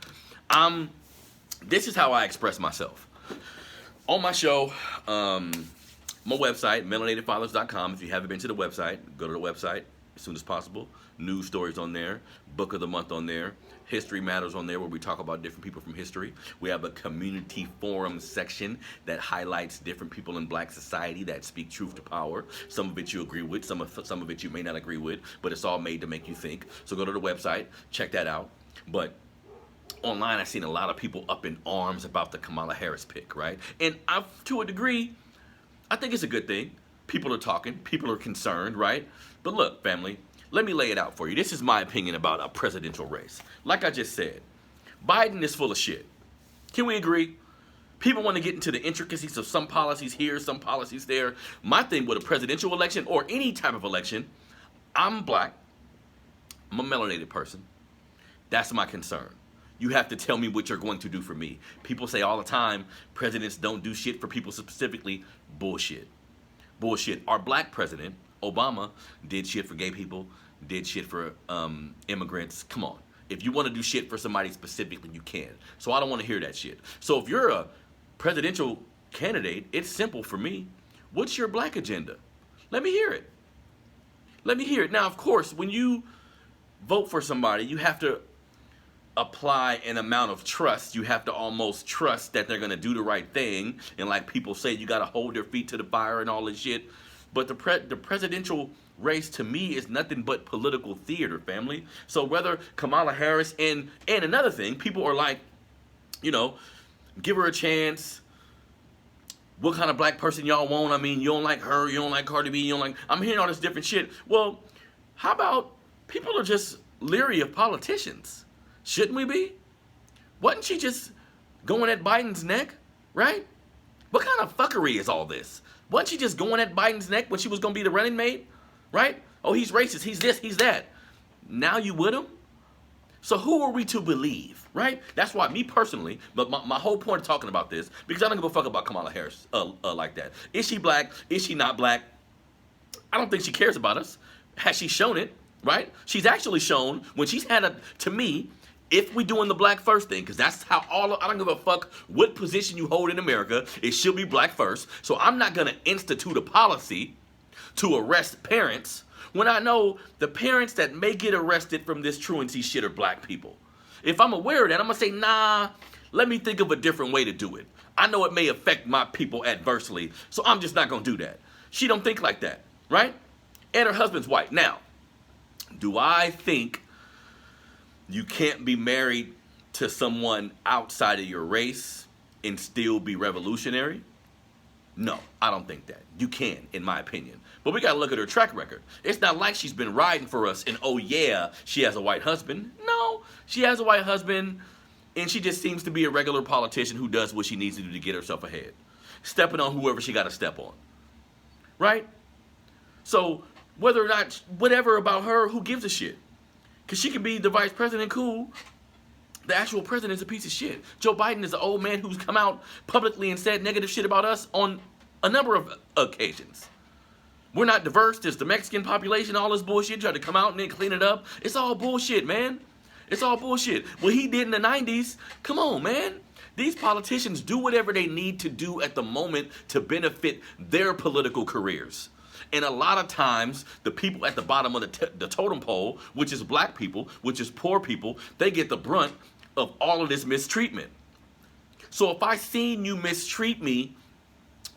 Speaker 1: This is how I express myself. On my show, my website, melanatedfathers.com. If you haven't been to the website, go to the website as soon as possible. News stories on there, book of the month on there, History Matters on there, where we talk about different people from history. We have a community forum section that highlights different people in black society that speak truth to power. Some of it you agree with, some of it you may not agree with, but it's all made to make you think. So go to the website, check that out. But online, I've seen a lot of people up in arms about the Kamala Harris pick, right? And to a degree, I think it's a good thing. People are talking, people are concerned, right? But look, family, let me lay it out for you. This is my opinion about a presidential race. Like I just said, Biden is full of shit. Can we agree? People want to get into the intricacies of some policies here, some policies there. My thing with a presidential election or any type of election, I'm black. I'm a melanated person. That's my concern. You have to tell me what you're going to do for me. People say all the time, presidents don't do shit for people specifically. Bullshit. Bullshit. Our black president, Obama, did shit for gay people, did shit for immigrants. Come on. If you want to do shit for somebody specifically, you can. So I don't want to hear that shit. So if you're a presidential candidate, it's simple for me. What's your black agenda? Let me hear it. Let me hear it. Now, of course, when you vote for somebody, you have to apply an amount of trust. You have to almost trust that they're going to do the right thing. And like people say, you got to hold their feet to the fire and all this shit. But the presidential race to me is nothing but political theater, family. So whether Kamala Harris and another thing, people are like, you know, give her a chance. What kind of black person y'all want? I mean, you don't like her, you don't like Cardi B, you don't like, I'm hearing all this different shit. Well, how about people are just leery of politicians? Shouldn't we be? Wasn't she just going at Biden's neck, right? What kind of fuckery is all this? Wasn't she just going at Biden's neck when she was going to be the running mate? Right? Oh, he's racist. He's this. He's that. Now you with him? So who are we to believe? Right? That's why me personally, but my whole point of talking about this, because I don't give a fuck about Kamala Harris like that. Is she black? Is she not black? I don't think she cares about us. Has she shown it? Right? She's actually shown when she's had to me, if we doing the black first thing, because that's how I don't give a fuck what position you hold in America, it should be black first. So I'm not going to institute a policy to arrest parents when I know the parents that may get arrested from this truancy shit are black people. If I'm aware of that, I'm going to say, nah, let me think of a different way to do it. I know it may affect my people adversely, so I'm just not going to do that. She don't think like that, right? And her husband's white. Now, do I think you can't be married to someone outside of your race and still be revolutionary? No, I don't think that. You can, in my opinion. But we got to look at her track record. It's not like she's been riding for us and, oh yeah, she has a white husband. No, she has a white husband and she just seems to be a regular politician who does what she needs to do to get herself ahead. Stepping on whoever she got to step on. Right? So, whether or not, whatever about her, who gives a shit? Because she can be the vice president, cool. The actual president is a piece of shit. Joe Biden is an old man who's come out publicly and said negative shit about us on a number of occasions. We're not diverse. There's the Mexican population, all this bullshit. Try to come out and then clean it up. It's all bullshit, man. It's all bullshit. What he did in the 90s, come on, man. These politicians do whatever they need to do at the moment to benefit their political careers. And a lot of times, the people at the bottom of the totem pole, which is black people, which is poor people, they get the brunt of all of this mistreatment. So if I seen you mistreat me,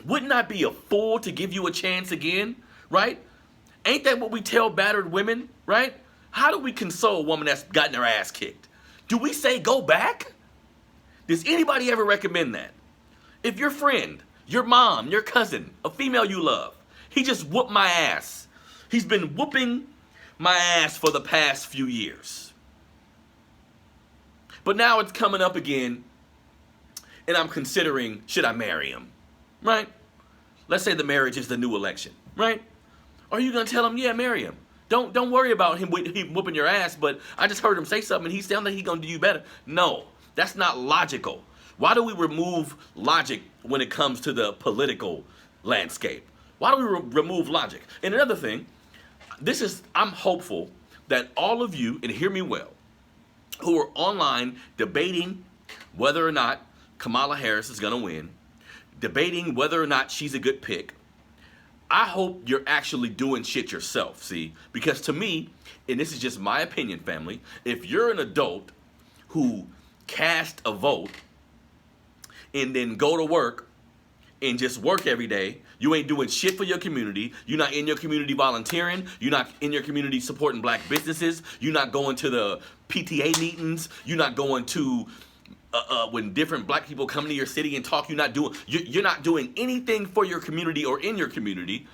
Speaker 1: wouldn't I be a fool to give you a chance again, right? Ain't that what we tell battered women, right? How do we console a woman that's gotten her ass kicked? Do we say go back? Does anybody ever recommend that? If your friend, your mom, your cousin, a female you love, he just whooped my ass. He's been whooping my ass for the past few years. But now it's coming up again, and I'm considering, should I marry him? Right? Let's say the marriage is the new election, right? Are you going to tell him, yeah, marry him? Don't worry about him whooping your ass, but I just heard him say something, and he sounded like he's going to do you better. No, that's not logical. Why do we remove logic when it comes to the political landscape? Why do we remove logic? And another thing, I'm hopeful that all of you, and hear me well, who are online debating whether or not Kamala Harris is going to win, debating whether or not she's a good pick, I hope you're actually doing shit yourself, see? Because to me, and this is just my opinion, family, if you're an adult who cast a vote and then go to work and just work every day, you ain't doing shit for your community, you're not in your community volunteering, you're not in your community supporting black businesses, you're not going to the PTA meetings, you're not going to when different black people come to your city and talk, you're not doing anything for your community or in your community.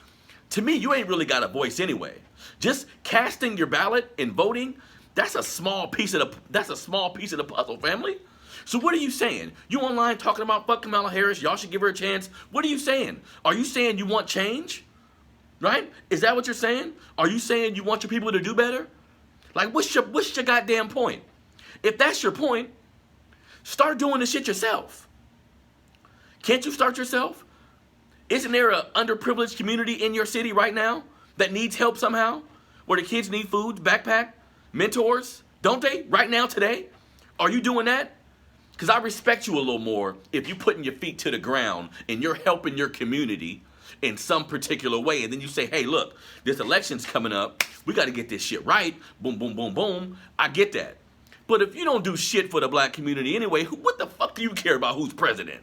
Speaker 1: To me, you ain't really got a voice anyway. Just casting your ballot and voting, that's a small piece of the puzzle, family. So what are you saying? You online talking about fuck Kamala Harris, y'all should give her a chance. What are you saying? Are you saying you want change? Right? Is that what you're saying? Are you saying you want your people to do better? Like, what's your goddamn point? If that's your point, start doing the shit yourself. Can't you start yourself? Isn't there an underprivileged community in your city right now that needs help somehow? Where the kids need food, backpack, mentors? Don't they? Right now, today? Are you doing that? Because I respect you a little more if you're putting your feet to the ground and you're helping your community in some particular way. And then you say, hey, look, this election's coming up. We got to get this shit right. Boom, boom, boom, boom. I get that. But if you don't do shit for the black community anyway, what the fuck do you care about who's president?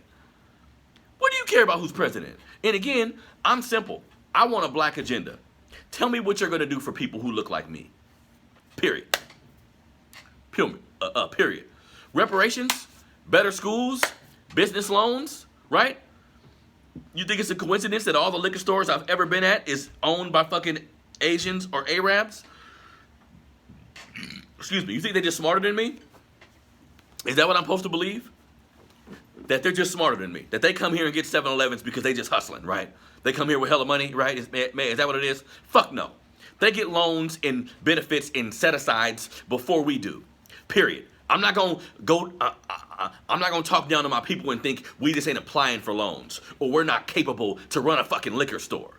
Speaker 1: What do you care about who's president? And again, I'm simple. I want a black agenda. Tell me what you're going to do for people who look like me. Period. Period. Reparations, better schools, business loans, right? You think it's a coincidence that all the liquor stores I've ever been at is owned by fucking Asians or Arabs? Excuse me, you think they're just smarter than me? Is that what I'm supposed to believe? That they're just smarter than me? That they come here and get 7-Elevens because they just hustling, right? They come here with hella money, right? Is that what it is? Fuck no. They get loans and benefits and set-asides before we do. Period. I'm not gonna talk down to my people and think we just ain't applying for loans or we're not capable to run a fucking liquor store.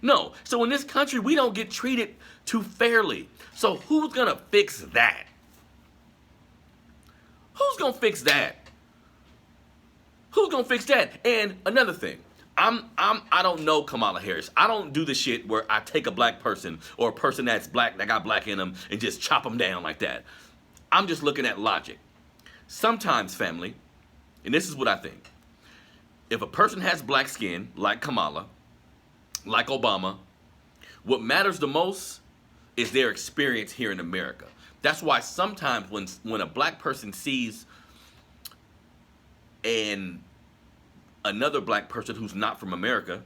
Speaker 1: No. So in this country, we don't get treated too fairly. So who's gonna fix that? Who's gonna fix that? Who's gonna fix that? And another thing, I don't know Kamala Harris. I don't do the shit where I take a black person or a person that's black, that got black in them, and just chop them down like that. I'm just looking at logic. Sometimes, family, and this is what I think. If a person has black skin, like Kamala, like Obama, what matters the most is their experience here in America. That's why sometimes when a black person sees an another black person who's not from America,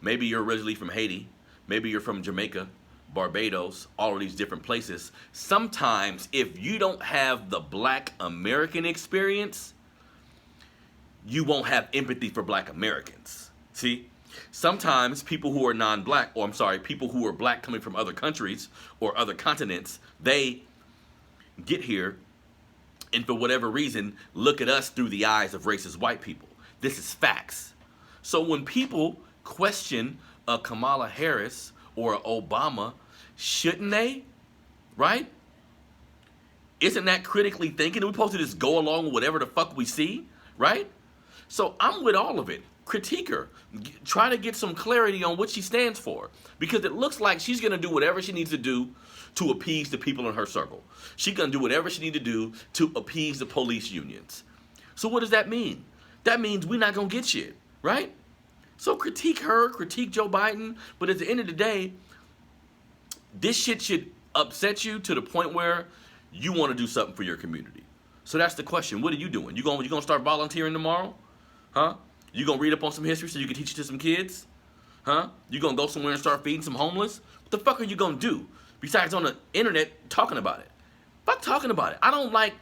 Speaker 1: maybe you're originally from Haiti, maybe you're from Jamaica, Barbados, all of these different places. Sometimes if you don't have the black American experience, you won't have empathy for black Americans. See? Sometimes people who are non-black, or I'm sorry, people who are black coming from other countries or other continents, they get here and for whatever reason look at us through the eyes of racist white people. This is facts. So when people question a Kamala Harris or a Obama, shouldn't they? Right? Isn't that critically thinking? Are we supposed to just go along with whatever the fuck we see? Right? So I'm with all of it. Critique her. Try to get some clarity on what she stands for. Because it looks like she's going to do whatever she needs to do to appease the people in her circle. She's going to do whatever she needs to do to appease the police unions. So what does that mean? That means we're not going to get shit. Right? So critique her, critique Joe Biden. But at the end of the day, this shit should upset you to the point where you want to do something for your community. So that's the question. What are you doing? You gonna start volunteering tomorrow? Huh? You gonna read up on some history so you can teach it to some kids? Huh? You gonna go somewhere and start feeding some homeless? What the fuck are you gonna do besides on the internet talking about it? Fuck talking about it.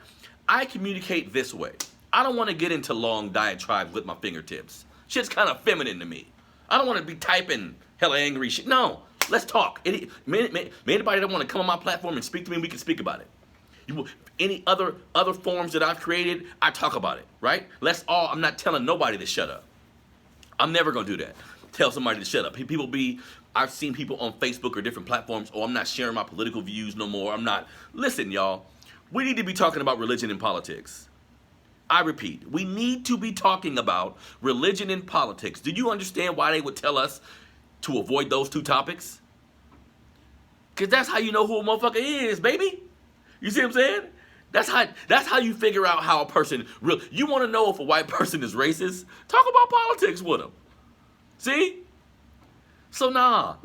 Speaker 1: I communicate this way. I don't want to get into long diatribes with my fingertips. Shit's kind of feminine to me. I don't want to be typing hella angry shit. No, let's talk. Anybody that want to come on my platform and speak to me, we can speak about it. Any other forms that I've created, I talk about it, right? I'm not telling nobody to shut up. I'm never going to do that. Tell somebody to shut up. I've seen people on Facebook or different platforms, I'm not sharing my political views no more. Listen, y'all, we need to be talking about religion and politics. I repeat, we need to be talking about religion and politics. Do you understand why they would tell us to avoid those two topics? Because that's how you know who a motherfucker is, baby. You see what I'm saying? That's how you figure out how a person you want to know if a white person is racist? Talk about politics with them. See? So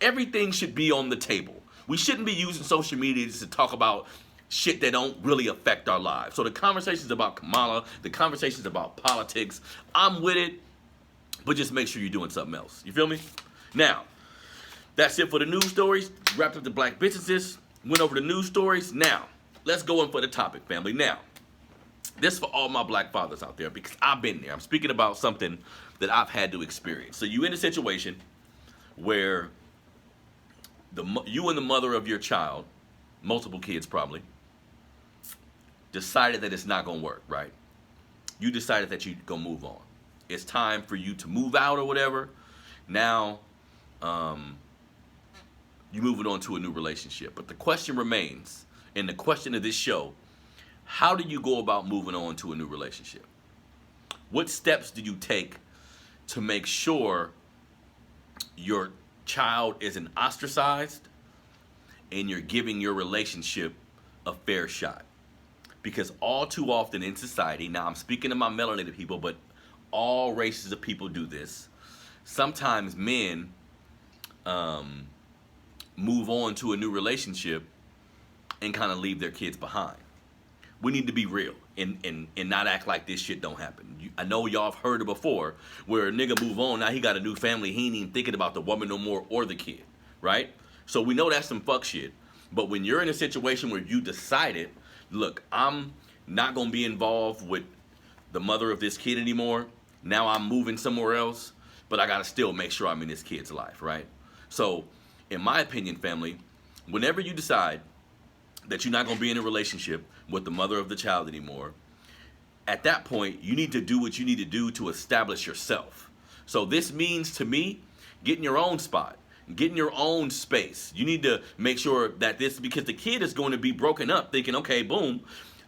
Speaker 1: everything should be on the table. We shouldn't be using social media to talk about shit that don't really affect our lives. So the conversations about Kamala, the conversations about politics, I'm with it, but just make sure you're doing something else. You feel me? Now, that's it for the news stories. Wrapped up the black businesses. Went over the news stories. Now, let's go in for the topic, family. Now, this is for all my black fathers out there because I've been there. I'm speaking about something that I've had to experience. So you in a situation where you and the mother of your child, multiple kids probably, decided that it's not going to work, right? You decided that you're going to move on. It's time for you to move out or whatever. Now, you're moving on to a new relationship. But the question remains, and the question of this show, how do you go about moving on to a new relationship? What steps do you take to make sure your child isn't ostracized and you're giving your relationship a fair shot? Because all too often in society, now I'm speaking to my melanated people, but all races of people do this. Sometimes men move on to a new relationship and kind of leave their kids behind. We need to be real and not act like this shit don't happen. I know y'all have heard it before where a nigga move on, now he got a new family, he ain't even thinking about the woman no more or the kid, right? So we know that's some fuck shit. But when you're in a situation where you decided, look, I'm not going to be involved with the mother of this kid anymore. Now I'm moving somewhere else, but I got to still make sure I'm in this kid's life, right? So in my opinion, family, whenever you decide that you're not going to be in a relationship with the mother of the child anymore, at that point, you need to do what you need to do to establish yourself. So this means to me, getting your own spot, getting your own space. You need to make sure that because the kid is going to be broken up thinking, okay, boom,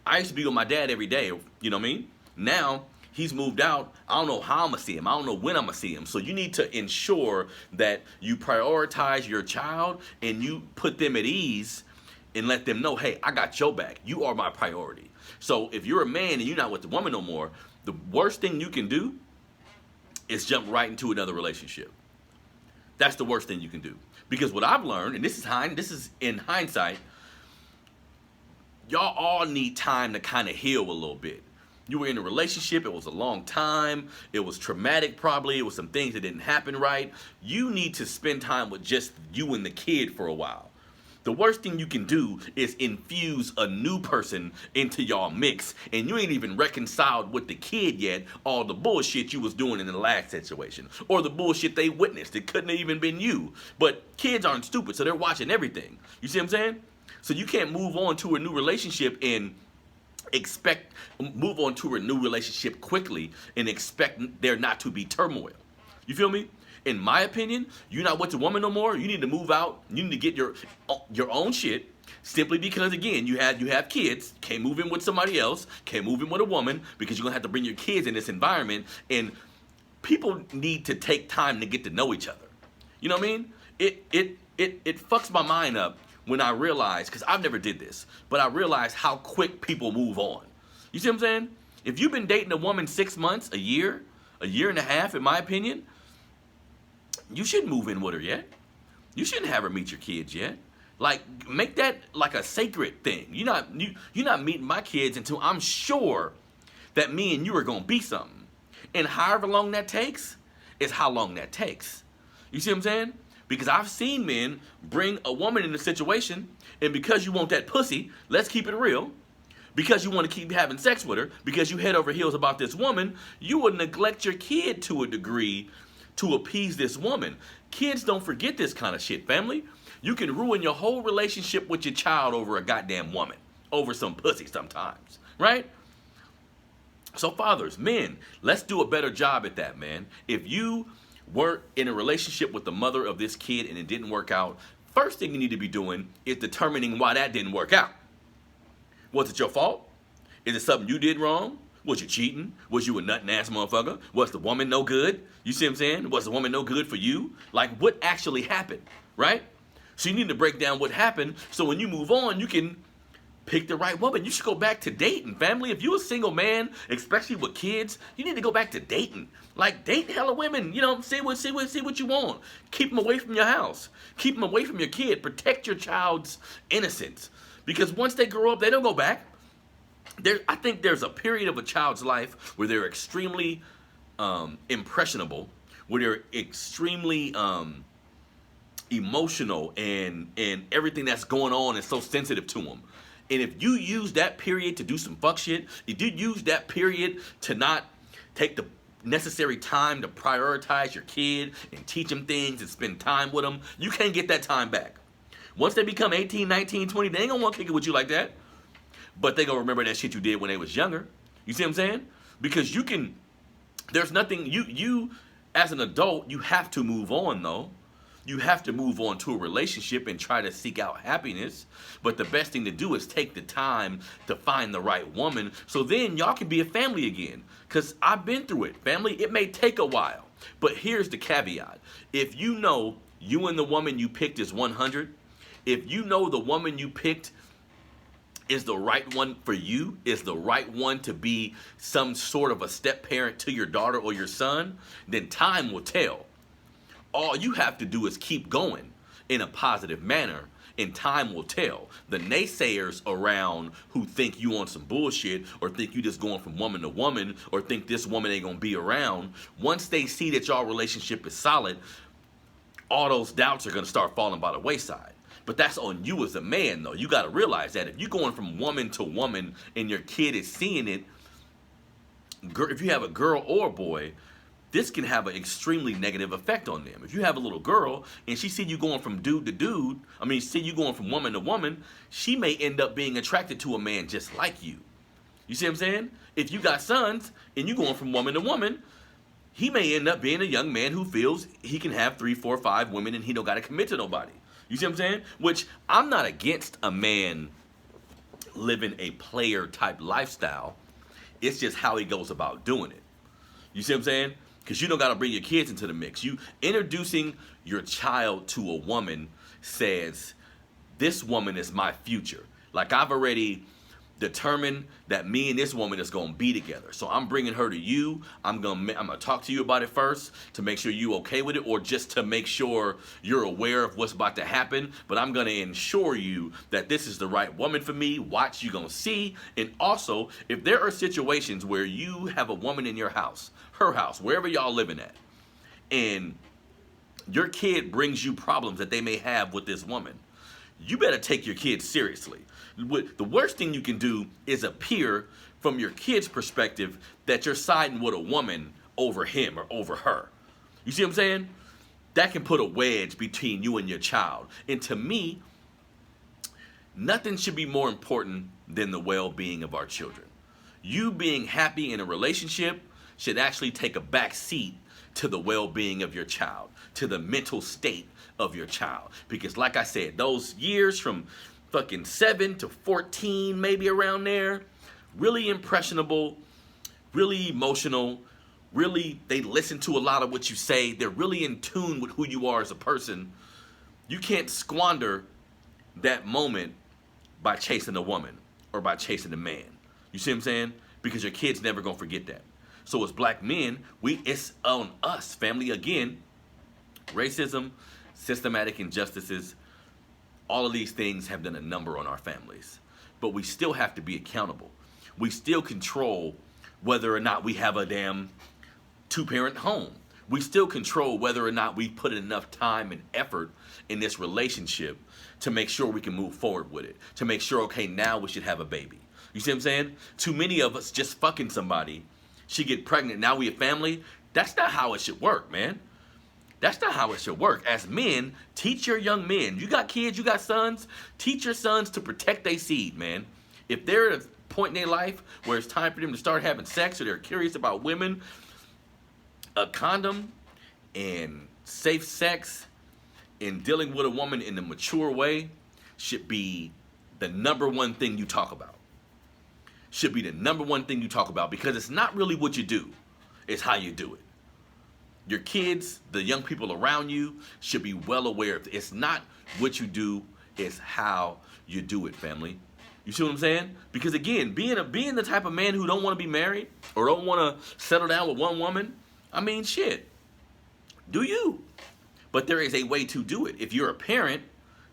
Speaker 1: I used to be with my dad every day, you know what I mean? Now, he's moved out. I don't know how I'm going to see him. I don't know when I'm going to see him. So you need to ensure that you prioritize your child and you put them at ease and let them know, hey, I got your back. You are my priority. So if you're a man and you're not with the woman no more, the worst thing you can do is jump right into another relationship. That's the worst thing you can do. Because what I've learned, and this is in hindsight, y'all all need time to kind of heal a little bit. You were in a relationship, it was a long time, it was traumatic probably, it was some things that didn't happen right. You need to spend time with just you and the kid for a while. The worst thing you can do is infuse a new person into y'all mix, and you ain't even reconciled with the kid yet all the bullshit you was doing in the last situation, or the bullshit they witnessed. It couldn't have even been you. But kids aren't stupid, so they're watching everything. You see what I'm saying? So you can't move on to a new relationship and move on to a new relationship quickly and expect there not to be turmoil. You feel me? In my opinion, you're not with the woman no more. You need to move out. You need to get your own shit. Simply because, again, you have kids. Can't move in with somebody else. Can't move in with a woman because you're gonna have to bring your kids in this environment. And people need to take time to get to know each other. You know what I mean? It fucks my mind up when I realize, because I've never did this, but I realize how quick people move on. You see what I'm saying? If you've been dating a woman 6 months, a year and a half, in my opinion, you shouldn't move in with her yet. You shouldn't have her meet your kids yet. Like, make that like a sacred thing. You're not meeting my kids until I'm sure that me and you are gonna be something. And however long that takes is how long that takes. You see what I'm saying? Because I've seen men bring a woman in a situation, and because you want that pussy, let's keep it real, because you want to keep having sex with her, because you head over heels about this woman, you will neglect your kid to a degree to appease this woman. Kids don't forget this kind of shit, family. You can ruin your whole relationship with your child over a goddamn woman, over some pussy sometimes, right? So fathers, men, let's do a better job at that, man. If you were in a relationship with the mother of this kid and it didn't work out, first thing you need to be doing is determining why that didn't work out. Was it your fault? Is it something you did wrong? Was you cheating? Was you a nut-ass motherfucker? Was the woman no good? You see what I'm saying? Was the woman no good for you? Like, what actually happened, right? So you need to break down what happened so when you move on, you can pick the right woman. You should go back to dating, family. If you're a single man, especially with kids, you need to go back to dating. Like, date hella women. You know, see what you want. Keep them away from your house. Keep them away from your kid. Protect your child's innocence. Because once they grow up, they don't go back. I think there's a period of a child's life where they're extremely impressionable, where they're extremely emotional, and everything that's going on is so sensitive to them. And if you use that period to do some fuck shit, if you use that period to not take the necessary time to prioritize your kid and teach them things and spend time with them, you can't get that time back. Once they become 18, 19, 20, they ain't gonna want to kick it with you like that. But they gonna remember that shit you did when they was younger. You see what I'm saying? Because there's nothing, you as an adult, you have to move on though. You have to move on to a relationship and try to seek out happiness. But the best thing to do is take the time to find the right woman, so then y'all can be a family again. Because I've been through it, family. It may take a while. But here's the caveat. If you know you and the woman you picked is 100, if you know the woman you picked is the right one for you, is the right one to be some sort of a step parent to your daughter or your son, then time will tell. All you have to do is keep going in a positive manner, and time will tell. The naysayers around who think you on some bullshit, or think you just going from woman to woman, or think this woman ain't gonna be around, once they see that y'all relationship is solid, all those doubts are gonna start falling by the wayside. But that's on you as a man, though. You got to realize that if you're going from woman to woman and your kid is seeing it, if you have a girl or a boy, this can have an extremely negative effect on them. If you have a little girl and she see you going from dude to dude, see you going from woman to woman, she may end up being attracted to a man just like you. You see what I'm saying? If you got sons and you going from woman to woman, he may end up being a young man who feels he can have 3, 4, 5 women and he don't got to commit to nobody. You see what I'm saying? Which, I'm not against a man living a player type lifestyle. It's just how he goes about doing it. You see what I'm saying? Because you don't got to bring your kids into the mix. You introducing your child to a woman says, this woman is my future. Like, I've already determine that me and this woman is gonna be together. So I'm bringing her to you. I'm gonna talk to you about it first to make sure you okay with it, or just to make sure you're aware of what's about to happen. But I'm gonna ensure you that this is the right woman for me. Watch, you gonna see. And also, if there are situations where you have a woman in your house, her house, wherever y'all living at, and your kid brings you problems that they may have with this woman, you better take your kids seriously. The worst thing you can do is appear from your kid's perspective that you're siding with a woman over him or over her. You see what I'm saying? That can put a wedge between you and your child. And to me, nothing should be more important than the well-being of our children. You being happy in a relationship should actually take a back seat to the well-being of your child, to the mental state of your child. Because like I said, those years from fucking 7 to 14, maybe around there, really impressionable, really emotional, really, they listen to a lot of what you say. They're really in tune with who you are as a person. You can't squander that moment by chasing a woman or by chasing a man. You see what I'm saying? Because your kid's never gonna forget that. So as black men, it's on us, family. Again, racism, systematic injustices, all of these things have done a number on our families. But we still have to be accountable. We still control whether or not we have a damn two-parent home. We still control whether or not we put enough time and effort in this relationship to make sure we can move forward with it. To make sure, okay, now we should have a baby. You see what I'm saying? Too many of us just fucking somebody, she get pregnant, now we a family. That's not how it should work, man. That's not how it should work. As men, teach your young men. You got kids, you got sons, teach your sons to protect their seed, man. If they're at a point in their life where it's time for them to start having sex, or they're curious about women, a condom and safe sex and dealing with a woman in a mature way should be the number one thing you talk about. Should be the number one thing you talk about, because it's not really what you do, it's how you do it. Your kids, the young people around you, should be well aware of it. It's not what you do, it's how you do it, family. You see what I'm saying? Because again, being the type of man who don't want to be married or don't want to settle down with one woman, I mean, shit, do you? But there is a way to do it. If you're a parent,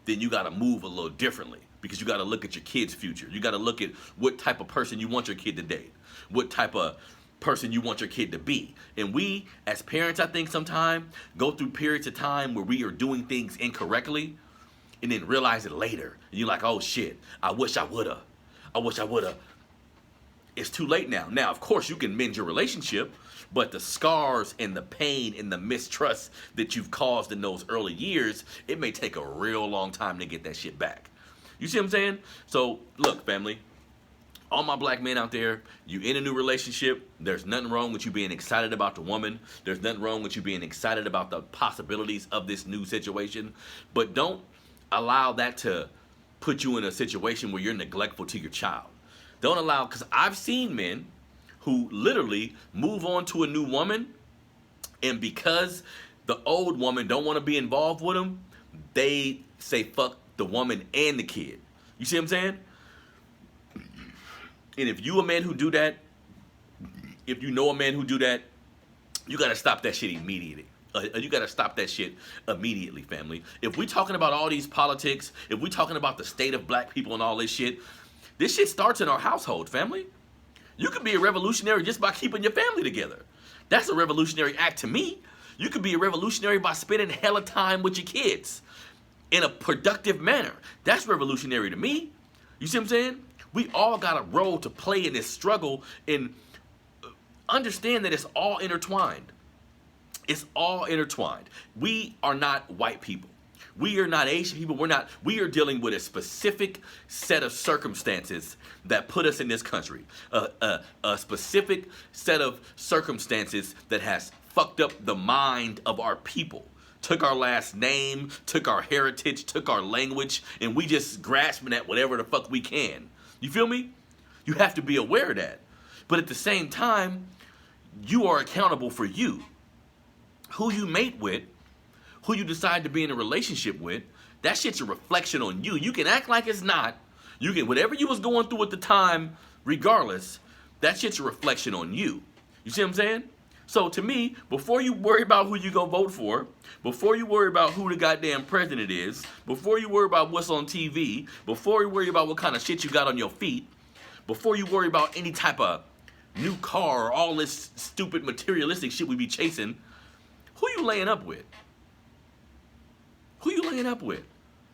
Speaker 1: then you got to move a little differently, because you got to look at your kid's future. You got to look at what type of person you want your kid to date, what type of person you want your kid to be. And we, as parents, I think sometimes go through periods of time where we are doing things incorrectly and then realize it later. And you're like, oh shit, I wish I woulda. I wish I woulda. It's too late now. Now, of course, you can mend your relationship, but the scars and the pain and the mistrust that you've caused in those early years, it may take a real long time to get that shit back. You see what I'm saying? So, look, family, all my black men out there, you in a new relationship, there's nothing wrong with you being excited about the woman. There's nothing wrong with you being excited about the possibilities of this new situation. But don't allow that to put you in a situation where you're neglectful to your child. Don't allow, because I've seen men who literally move on to a new woman, and because the old woman don't want to be involved with them, they say fuck the woman and the kid. You see what I'm saying? And if you a man who do that, if you know a man who do that, you got to stop that shit immediately. You got to stop that shit immediately, family. If we talking about all these politics, if we talking about the state of black people and all this shit starts in our household, family. You could be a revolutionary just by keeping your family together. That's a revolutionary act to me. You could be a revolutionary by spending hella time with your kids in a productive manner. That's revolutionary to me. You see what I'm saying? We all got a role to play in this struggle, and understand that it's all intertwined. It's all intertwined. We are not white people. We are not Asian people. We are dealing with a specific set of circumstances that put us in this country. A specific set of circumstances that has fucked up the mind of our people. Took our last name, took our heritage, took our language, and we just grasping at whatever the fuck we can. You feel me? You have to be aware of that. But at the same time, you are accountable for you. Who you mate with, who you decide to be in a relationship with, that shit's a reflection on you. You can act like it's not, You can, whatever you was going through at the time, regardless, that shit's a reflection on you. You see what I'm saying? So to me, before you worry about who you gonna vote for, before you worry about who the goddamn president is, before you worry about what's on TV, before you worry about what kind of shit you got on your feet, before you worry about any type of new car or all this stupid materialistic shit we be chasing, who you laying up with? Who you laying up with?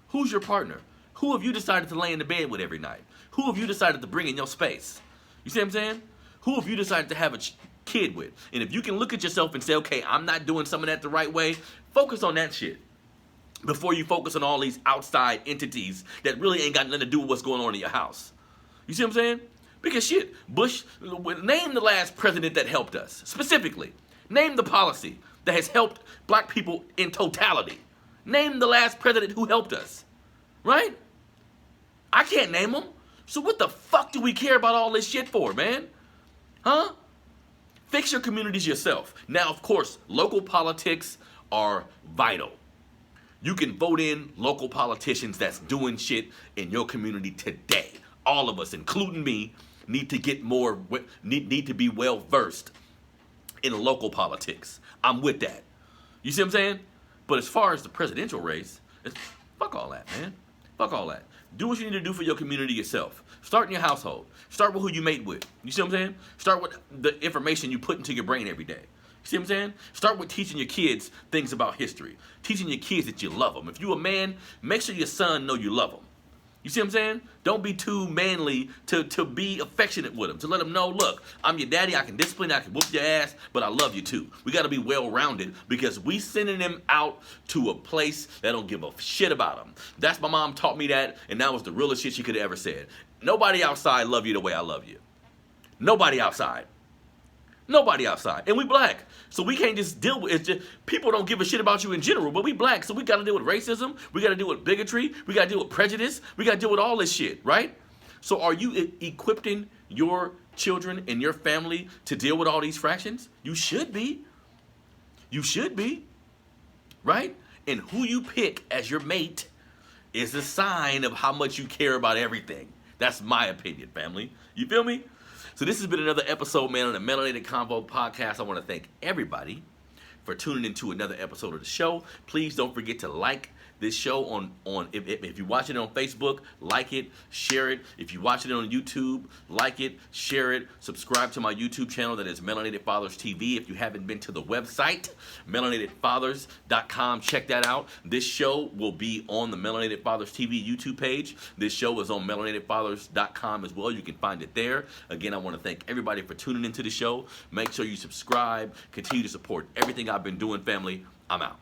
Speaker 1: Who's your partner? Who have you decided to lay in the bed with every night? Who have you decided to bring in your space? You see what I'm saying? Who have you decided to have a kid with? And if you can look at yourself and say, okay, I'm not doing some of that the right way, focus on that shit before you focus on all these outside entities that really ain't got nothing to do with what's going on in your house. You see what I'm saying? Because shit, Bush, name the last president that helped us. Specifically, name the policy that has helped black people in totality. Name the last president who helped us. Right? I can't name them. So what the fuck do we care about all this shit for, man? Huh? Fix your communities yourself. Now, of course, local politics are vital. You can vote in local politicians that's doing shit in your community today. All of us, including me, need to get more, need to be well versed in local politics. I'm with that. You see what I'm saying? But as far as the presidential race, fuck all that, man. Fuck all that. Do what you need to do for your community yourself. Start in your household. Start with who you mate with. You see what I'm saying? Start with the information you put into your brain every day. You see what I'm saying? Start with teaching your kids things about history. Teaching your kids that you love them. If you're a man, make sure your son know you love him. You see what I'm saying? Don't be too manly to be affectionate with them. To let them know, look, I'm your daddy, I can discipline, I can whoop your ass, but I love you too. We got to be well-rounded because we sending them out to a place that don't give a shit about them. That's my mom taught me that, and that was the realest shit she could have ever said. Nobody outside love you the way I love you. Nobody outside. Nobody outside. And we black. So we can't just deal with it. Just, people don't give a shit about you in general, but we black. So we got to deal with racism. We got to deal with bigotry. We got to deal with prejudice. We got to deal with all this shit, right? So are you equipping your children and your family to deal with all these fractions? You should be. You should be. Right? And who you pick as your mate is a sign of how much you care about everything. That's my opinion, family. You feel me? So this has been another episode, man, on the Melanated Convo podcast. I want to thank everybody for tuning into another episode of the show. Please don't forget to like this show on if you watch it on Facebook, like it, share it. If you watch it on YouTube, like it, share it. Subscribe to my YouTube channel that is Melanated Fathers TV. If you haven't been to the website, melanatedfathers.com, check that out. This show will be on the Melanated Fathers TV YouTube page. This show is on melanatedfathers.com as well. You can find it there. Again, I want to thank everybody for tuning into the show. Make sure you subscribe. Continue to support everything I've been doing, family. I'm out.